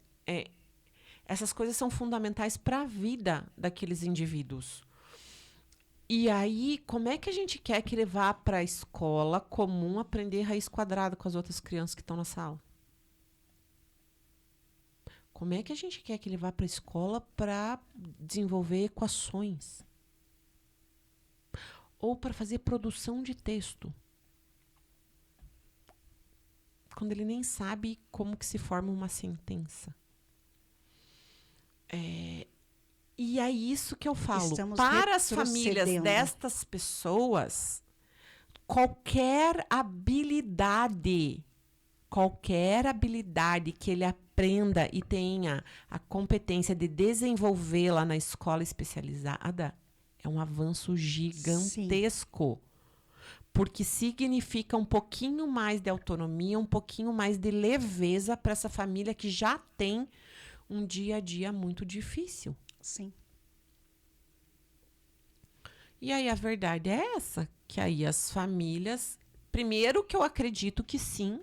Essas coisas são fundamentais para a vida daqueles indivíduos. E aí, como é que a gente quer que ele vá para a escola comum aprender raiz quadrada com as outras crianças que estão na sala? Como é que a gente quer que ele vá para a escola para desenvolver equações? Ou para fazer produção de texto? Quando ele nem sabe como que se forma uma sentença. E é isso que eu falo. Para as famílias destas pessoas, qualquer habilidade que ele aprenda e tenha a competência de desenvolvê-la na escola especializada é um avanço gigantesco. Sim. Porque significa um pouquinho mais de autonomia, um pouquinho mais de leveza para essa família que já tem um dia a dia muito difícil. Sim. E aí a verdade é essa, que aí as famílias... Primeiro que eu acredito que sim,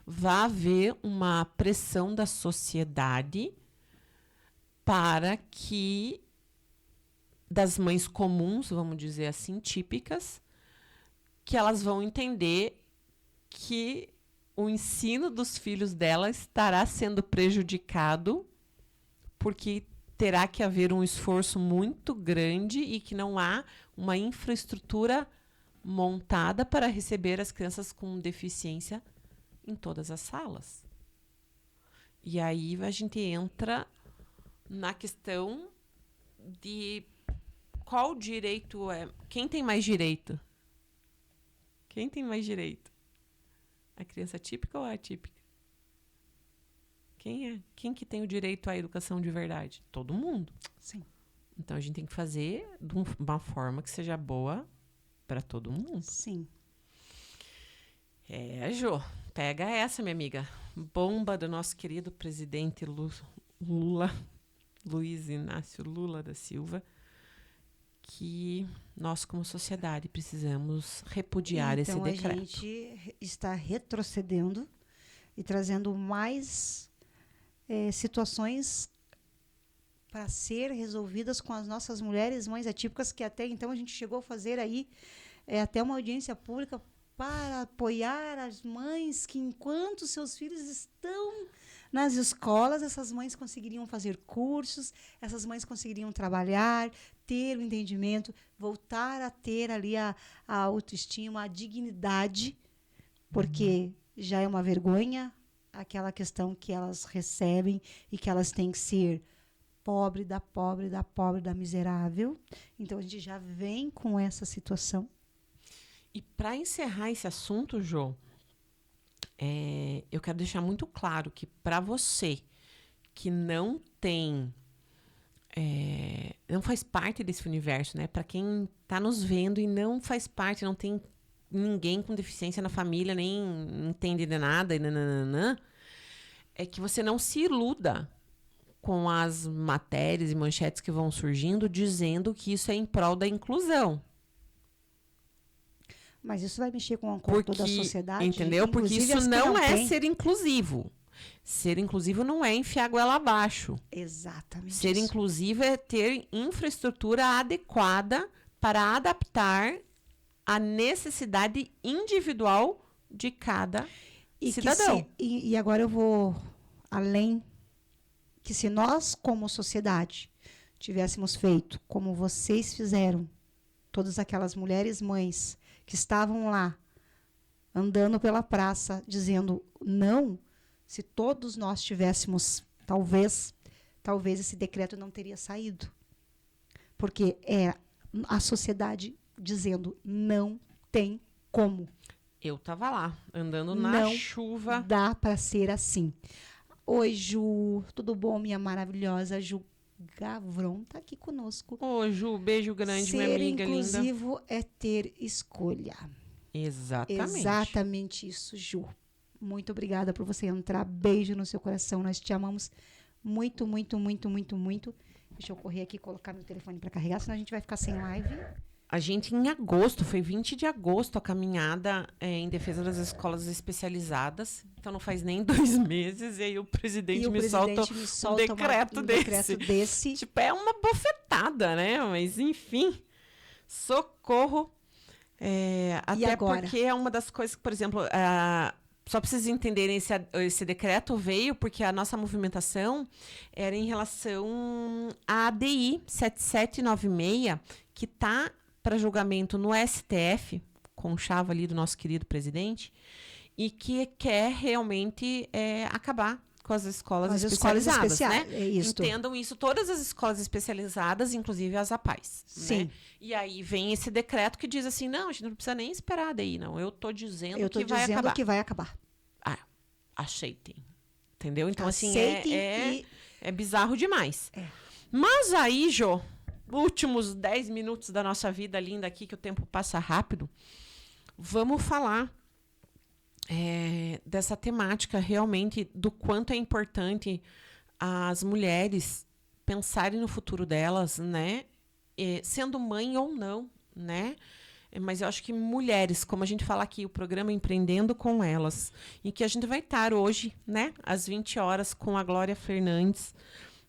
vai haver uma pressão da sociedade para que das mães comuns, vamos dizer assim, típicas, que elas vão entender que o ensino dos filhos dela estará sendo prejudicado porque terá que haver um esforço muito grande e que não há uma infraestrutura montada para receber as crianças com deficiência em todas as salas. E aí a gente entra na questão de qual direito é. Quem tem mais direito? Quem tem mais direito? A criança típica ou a atípica? Quem é? Quem que tem o direito à educação de verdade? Todo mundo. Sim. Então a gente tem que fazer de uma forma que seja boa para todo mundo. Sim. Jô, pega essa, minha amiga. Bomba do nosso querido presidente Lula, Luiz Inácio Lula da Silva, que nós, como sociedade, precisamos repudiar esse decreto. Então, a gente está retrocedendo e trazendo mais situações para ser resolvidas com as nossas mulheres mães atípicas, que até então a gente chegou a fazer aí até uma audiência pública para apoiar as mães que, enquanto seus filhos estão nas escolas, essas mães conseguiriam fazer cursos, essas mães conseguiriam trabalhar, ter o entendimento, voltar a ter ali a autoestima, a dignidade, porque já é uma vergonha aquela questão que elas recebem e que elas têm que ser pobre, da miserável. Então, a gente já vem com essa situação. E para encerrar esse assunto, Jô, eu quero deixar muito claro que para você que não tem, não faz parte desse universo, né? Para quem está nos vendo e não faz parte, não tem ninguém com deficiência na família, nem entende de nada, é que você não se iluda com as matérias e manchetes que vão surgindo dizendo que isso é em prol da inclusão. Mas isso vai mexer com toda a sociedade. Entendeu? Porque isso não é ser inclusivo. Ser inclusivo não é enfiar a goela abaixo. Exatamente. Ser inclusivo é ter infraestrutura adequada para adaptar a necessidade individual de cada cidadão. E agora eu vou além, que se nós, como sociedade, tivéssemos feito como vocês fizeram, todas aquelas mulheres mães que estavam lá, andando pela praça, dizendo não, se todos nós tivéssemos, talvez esse decreto não teria saído. Porque é a sociedade dizendo não tem como. Eu estava lá, andando na chuva. Não dá para ser assim. Oi, Ju, tudo bom, minha maravilhosa Ju Gavron tá aqui conosco. Ô, Ju, beijo grande, minha amiga linda. Ser inclusivo é ter escolha. Exatamente. Exatamente isso, Ju. Muito obrigada por você entrar. Beijo no seu coração. Nós te amamos muito, muito, muito, muito, muito. Deixa eu correr aqui e colocar meu telefone para carregar, senão a gente vai ficar sem live. A gente, em agosto, foi 20 de agosto, a caminhada em defesa das escolas especializadas. Então, não faz nem 2 meses. E aí o presidente me solta um decreto desse. Tipo, é uma bofetada, né? Mas, enfim, socorro. Até agora? Porque é uma das coisas que, por exemplo, só para vocês entenderem, esse decreto veio porque a nossa movimentação era em relação à ADI 7796, que está para julgamento no STF, com chave ali do nosso querido presidente, e que quer realmente acabar com as escolas especializadas, né? Entendam isso, todas as escolas especializadas, inclusive as APAES. Sim. Né? E aí vem esse decreto que diz assim, não, a gente não precisa nem esperar a DI, não. Eu tô dizendo que vai acabar. Aceitem. Entendeu? Então, aceitem assim, é bizarro demais. Mas aí, Jô, últimos 10 minutos da nossa vida linda aqui, que o tempo passa rápido, vamos falar dessa temática realmente, do quanto é importante as mulheres pensarem no futuro delas, né? Sendo mãe ou não, né? Mas eu acho que mulheres, como a gente fala aqui, o programa Empreendendo com Elas, e que a gente vai estar hoje, né, às 20 horas, com a Glória Fernandes,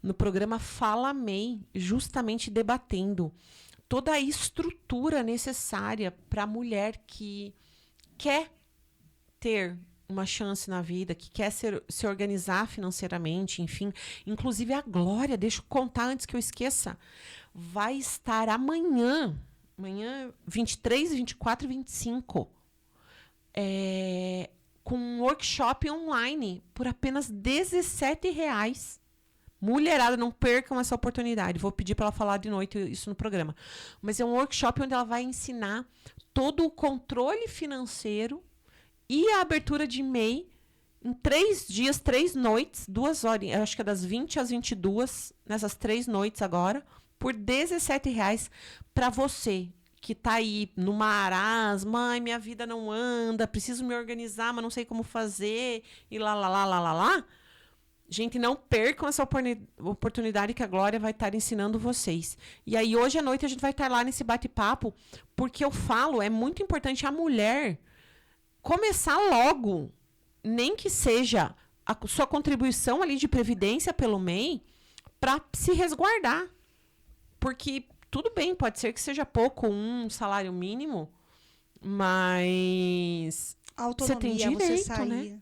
no programa Fala MEI, justamente debatendo toda a estrutura necessária para a mulher que quer ter uma chance na vida, que quer se organizar financeiramente, enfim. Inclusive a Glória, deixa eu contar antes que eu esqueça, vai estar amanhã 23, 24 e 25, com um workshop online por apenas R$17. Mulherada, não percam essa oportunidade. Vou pedir para ela falar de noite isso no programa. Mas é um workshop onde ela vai ensinar todo o controle financeiro e a abertura de MEI em 3 dias, 3 noites, 2 horas. Eu acho que é das 20 às 22, nessas 3 noites agora, por R$17 para você que está aí no marasmo, ai, minha vida não anda, preciso me organizar, mas não sei como fazer, e lá. Gente, não percam essa oportunidade que a Glória vai estar ensinando vocês. E aí, hoje à noite, a gente vai estar lá nesse bate-papo, porque eu falo, é muito importante a mulher começar logo, nem que seja a sua contribuição ali de previdência pelo MEI, para se resguardar. Porque, tudo bem, pode ser que seja pouco, um salário mínimo, mas Autonomia, você tem direito, você sair, né?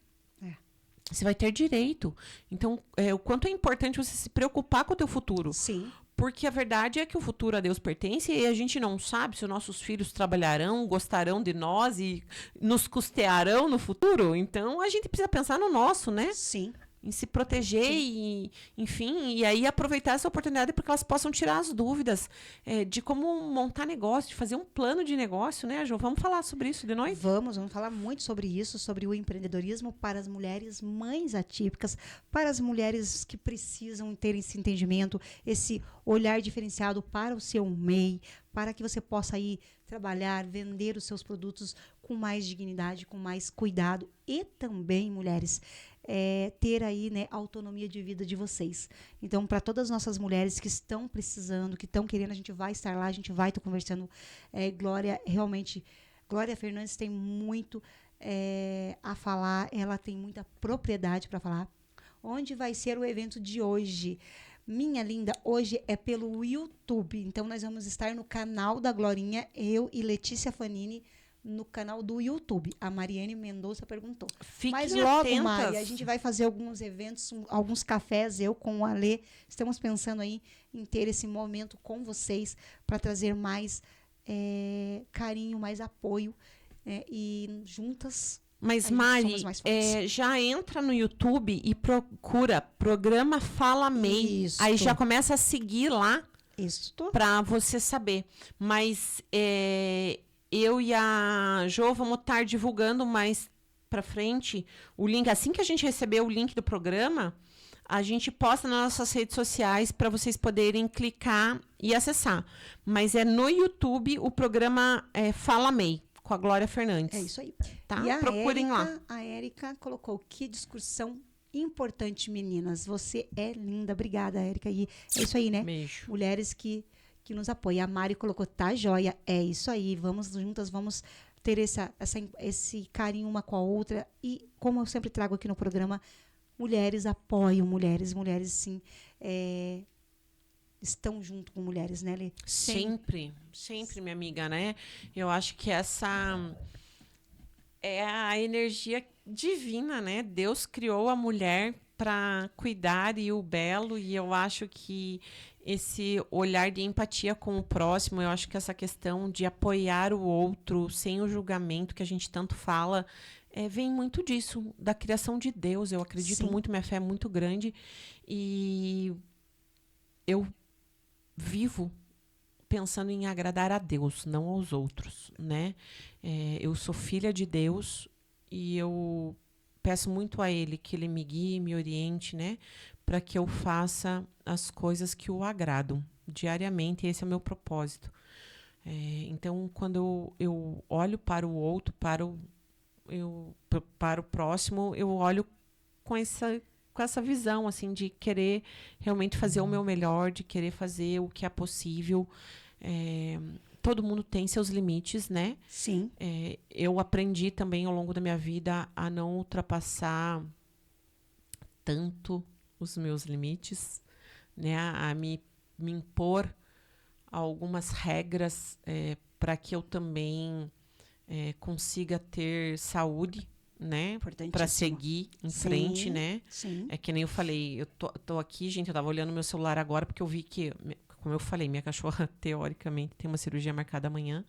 Você vai ter direito. Então, o quanto é importante você se preocupar com o teu futuro. Sim. Porque a verdade é que o futuro a Deus pertence e a gente não sabe se os nossos filhos trabalharão, gostarão de nós e nos custearão no futuro. Então, a gente precisa pensar no nosso, né? Sim. Em se proteger e, enfim, e aí aproveitar essa oportunidade para que elas possam tirar as dúvidas de como montar negócio, de fazer um plano de negócio, né, Jo? Vamos falar sobre isso de noite? Vamos falar muito sobre isso, sobre o empreendedorismo para as mulheres mães atípicas, para as mulheres que precisam ter esse entendimento, esse olhar diferenciado para o seu MEI, para que você possa ir trabalhar, vender os seus produtos com mais dignidade, com mais cuidado e também, mulheres, ter aí, né, a autonomia de vida de vocês. Então, para todas as nossas mulheres que estão precisando, que estão querendo, a gente vai estar lá, a gente vai estar conversando. Glória, realmente, Glória Fernandes tem muito a falar, ela tem muita propriedade para falar. Onde vai ser o evento de hoje? Minha linda, hoje é pelo YouTube. Então, nós vamos estar no canal da Glorinha, eu e Letícia Fanini, no canal do YouTube. A Mariane Mendonça perguntou. Fiquem Mas logo, atentas. Mari, a gente vai fazer alguns eventos, alguns cafés, eu com o Alê. Estamos pensando aí em ter esse momento com vocês para trazer mais carinho, mais apoio. E juntas... Mas, Mari, já entra no YouTube e procura Programa Fala MEI. Isso. Aí já começa a seguir lá para você saber. Mas eu e a Jo vamos estar divulgando mais para frente o link. Assim que a gente receber o link do programa, a gente posta nas nossas redes sociais para vocês poderem clicar e acessar. Mas é no YouTube o programa Fala MEI, com a Glória Fernandes. É isso aí. Tá? E Procurem lá. A Érica colocou, que discussão importante, meninas. Você é linda. Obrigada, Érica. E é isso aí, né? Beijo. Mulheres que nos apoiam. A Mari colocou, tá joia. É isso aí. Vamos juntas, vamos ter esse carinho uma com a outra. E como eu sempre trago aqui no programa, mulheres apoiam mulheres. Mulheres, sim, estão junto com mulheres, né, Lê? Sempre, minha amiga, né? Eu acho que essa é a energia divina, né? Deus criou a mulher para cuidar e o belo, e eu acho que esse olhar de empatia com o próximo, eu acho que essa questão de apoiar o outro sem o julgamento que a gente tanto fala, vem muito disso, da criação de Deus. Eu acredito muito, minha fé é muito grande, e eu vivo pensando em agradar a Deus, não aos outros, né? Eu sou filha de Deus e eu peço muito a Ele que Ele me guie, me oriente, né? Para que eu faça as coisas que o agradam diariamente. Esse é o meu propósito. Então, quando eu olho para o outro, para o próximo, eu olho com essa visão, assim, de querer realmente fazer o meu melhor, de querer fazer o que é possível. Todo mundo tem seus limites, né? Sim. Eu aprendi também ao longo da minha vida a não ultrapassar tanto os meus limites, né, a me impor algumas regras para que eu também consiga ter saúde, né, para seguir em frente, né? Sim. É que nem eu falei, eu tô aqui, gente, eu tava olhando meu celular agora porque eu vi que, como eu falei, minha cachorra teoricamente tem uma cirurgia marcada amanhã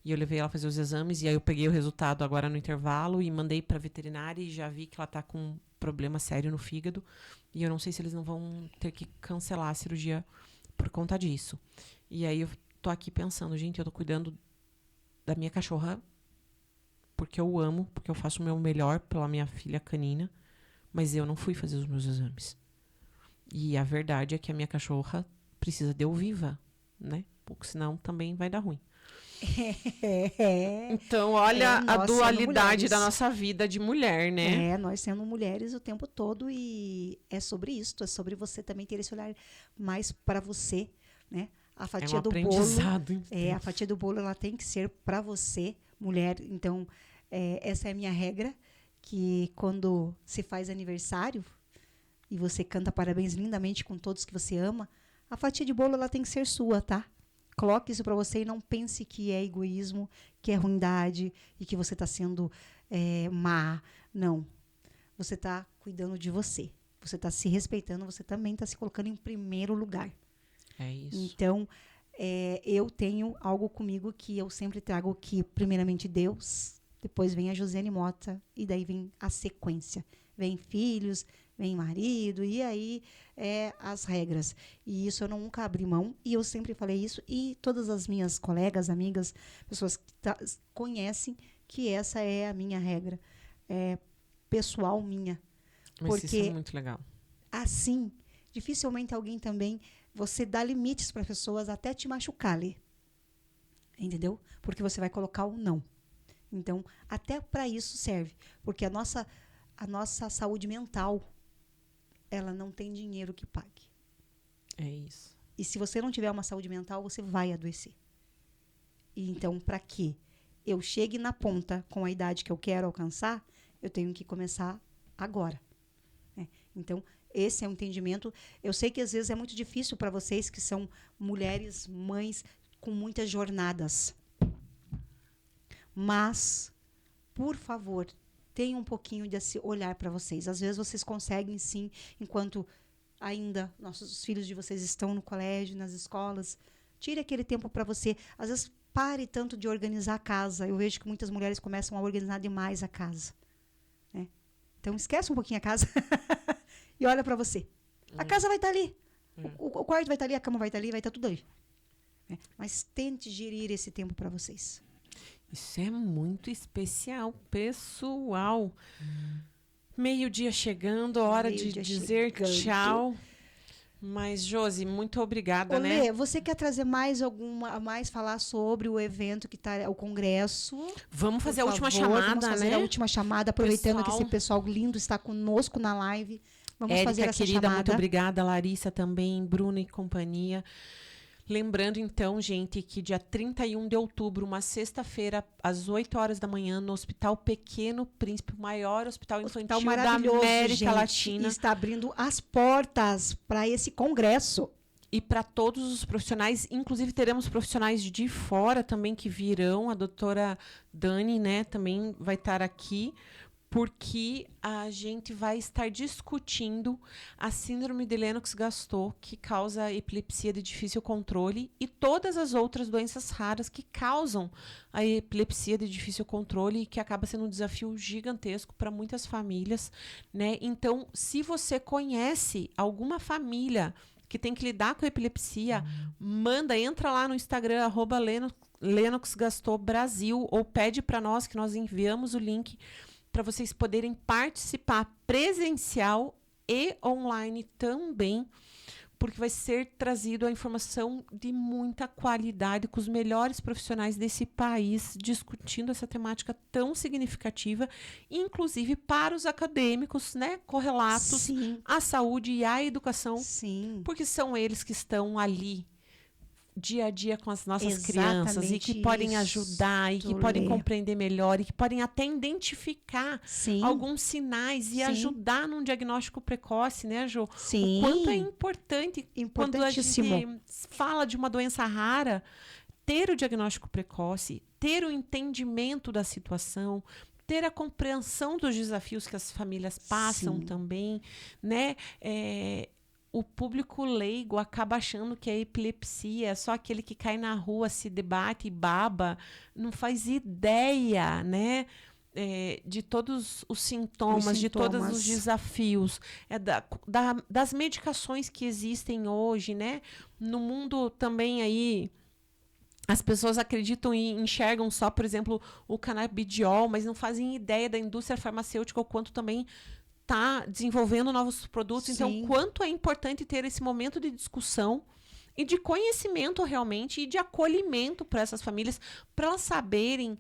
e eu levei ela fazer os exames e aí eu peguei o resultado agora no intervalo e mandei para veterinária e já vi que ela tá com um problema sério no fígado e eu não sei se eles não vão ter que cancelar a cirurgia por conta disso. E aí eu tô aqui pensando, gente, eu tô cuidando da minha cachorra porque eu amo, porque eu faço o meu melhor pela minha filha canina, mas eu não fui fazer os meus exames. E a verdade é que a minha cachorra precisa de eu viva, né? Porque senão também vai dar ruim. Então, olha a dualidade da nossa vida de mulher, né? Nós sendo mulheres o tempo todo e é sobre isso, é sobre você também ter esse olhar mais para você, né? A fatia do bolo, a fatia do bolo ela tem que ser para você, mulher. Então, essa é a minha regra, que quando se faz aniversário e você canta parabéns lindamente com todos que você ama, a fatia de bolo ela tem que ser sua, tá? Coloque isso para você e não pense que é egoísmo, que é ruindade e que você está sendo má. Não. Você está cuidando de você. Você está se respeitando, você também está se colocando em primeiro lugar. É isso. Então, eu tenho algo comigo que eu sempre trago que, primeiramente, Deus, depois vem a Josiane Mota, e daí vem a sequência. Vem filhos, vem marido, e aí as regras. E isso eu nunca abri mão, e eu sempre falei isso, e todas as minhas colegas, amigas, pessoas que conhecem que essa é a minha regra. Pessoal minha. Mas porque isso é muito legal. Assim, dificilmente alguém também... Você dá limites para pessoas até te machucar ali. Entendeu? Porque você vai colocar um não. Então, até para isso serve. Porque a nossa saúde mental, ela não tem dinheiro que pague. É isso. E se você não tiver uma saúde mental, você vai adoecer. E então, para que eu chegue na ponta com a idade que eu quero alcançar, eu tenho que começar agora. Né? Então, esse é o entendimento. Eu sei que às vezes é muito difícil para vocês que são mulheres, mães com muitas jornadas. Mas, por favor, tenham um pouquinho desse olhar para vocês. Às vezes vocês conseguem sim, enquanto ainda nossos filhos de vocês estão no colégio, nas escolas. Tire aquele tempo para você. Às vezes pare tanto de organizar a casa. Eu vejo que muitas mulheres começam a organizar demais a casa. Né? Então esquece um pouquinho a casa. E olha para você. A casa vai estar ali. O quarto vai estar ali, a cama vai estar ali, vai estar tudo ali. Mas tente gerir esse tempo para vocês. Isso é muito especial, pessoal. Meio-dia chegando, hora de dizer tchau. Mas, Josi, muito obrigada, Lê, né? você quer trazer mais falar sobre o evento que está, o congresso? Vamos fazer a última chamada, vamos fazer né? a última chamada, aproveitando que esse pessoal lindo está conosco na live. Vamos fazer essa querida, chamada. muito obrigada. Larissa também, Bruna e companhia. Lembrando, então, gente, que dia 31 de outubro, uma sexta-feira, às 8 horas da manhã, no Hospital Pequeno Príncipe, o maior hospital infantil da América Latina. Está abrindo as portas para esse congresso. E para todos os profissionais, inclusive teremos profissionais de fora também que virão. A doutora Dani, né, também vai estar aqui, porque a gente vai estar discutindo a síndrome de Lennox-Gastaut, que causa epilepsia de difícil controle, e todas as outras doenças raras que causam a epilepsia de difícil controle e que acaba sendo um desafio gigantesco para muitas famílias, né? Então, se você conhece alguma família que tem que lidar com a epilepsia, entra lá no Instagram, @Lennox-Gastaut Brasil, ou pede para nós que nós enviamos o link para vocês poderem participar presencial e online também, porque vai ser trazido a informação de muita qualidade com os melhores profissionais desse país discutindo essa temática tão significativa, inclusive para os acadêmicos, né, correlatos Sim. à saúde e à educação, Sim. porque são eles que estão ali dia a dia com as nossas Exatamente crianças e que podem ajudar e que isso, podem Lê. compreender melhor e que podem até identificar Sim, alguns sinais e Sim. ajudar num diagnóstico precoce, né, Jo? sim. O quanto é importante quando a Importantíssimo. gente fala de uma doença rara, ter o diagnóstico precoce, ter o entendimento da situação, ter a compreensão dos desafios que as famílias passam Sim. também, né? O público leigo acaba achando que a epilepsia é só aquele que cai na rua, se debate e baba, não faz ideia, né? De todos os sintomas, de todos os desafios, das medicações que existem hoje, né? No mundo também aí, as pessoas acreditam e enxergam só, por exemplo, o canabidiol, mas não fazem ideia da indústria farmacêutica, o quanto também está desenvolvendo novos produtos. Sim. Então, quanto é importante ter esse momento de discussão e de conhecimento realmente e de acolhimento para essas famílias, para elas saberem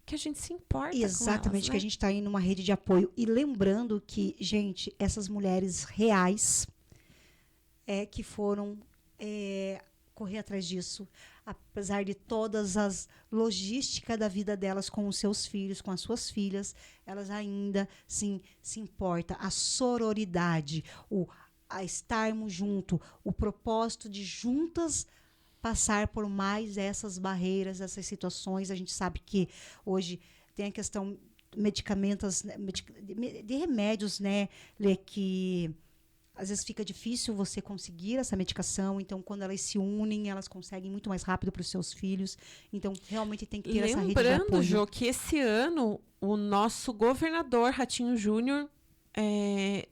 que a gente se importa Exatamente, com elas, que né? a gente está aí numa rede de apoio. E lembrando que, gente, essas mulheres reais que foram correr atrás disso, apesar de todas as logísticas da vida delas com os seus filhos, com as suas filhas, elas ainda sim se importam. A sororidade, a estarmos junto, o propósito de juntas passar por mais essas barreiras, essas situações. A gente sabe que hoje tem a questão medicamentos, de remédios, né, Lê, que às vezes fica difícil você conseguir essa medicação, então quando elas se unem, elas conseguem muito mais rápido para os seus filhos. Então, realmente tem que ter essa rede de apoio. Lembrando, Jô, que esse ano o nosso governador Ratinho Júnior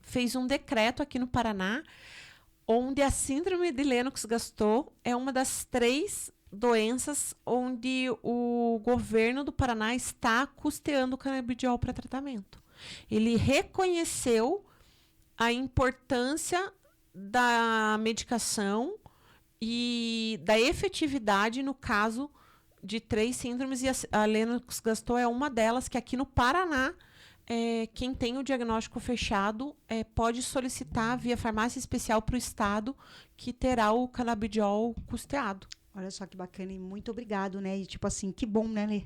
fez um decreto aqui no Paraná, onde a síndrome de Lennox-Gastaut é uma das 3 doenças onde o governo do Paraná está custeando o canabidiol para tratamento. Ele reconheceu a importância da medicação e da efetividade no caso de 3 síndromes, e a Lennox-Gastaut é uma delas, que aqui no Paraná, quem tem o diagnóstico fechado pode solicitar via farmácia especial para o estado, que terá o canabidiol custeado. Olha só que bacana e muito obrigado, né? E tipo assim, que bom, né, Lê?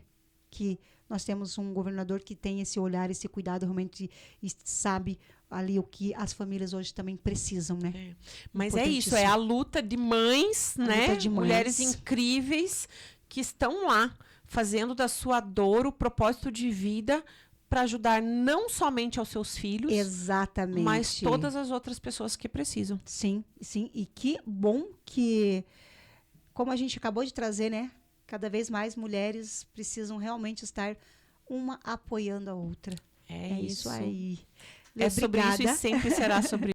Que nós temos um governador que tem esse olhar, esse cuidado realmente e sabe ali o que as famílias hoje também precisam, né? Mas é isso, é a luta de mães, né? De mães. Mulheres incríveis que estão lá fazendo da sua dor o propósito de vida para ajudar não somente aos seus filhos, exatamente, mas todas as outras pessoas que precisam. Sim, sim. E que bom que, como a gente acabou de trazer, né? Cada vez mais mulheres precisam realmente estar uma apoiando a outra. É isso aí. É sobre isso e Obrigada. sempre será sobre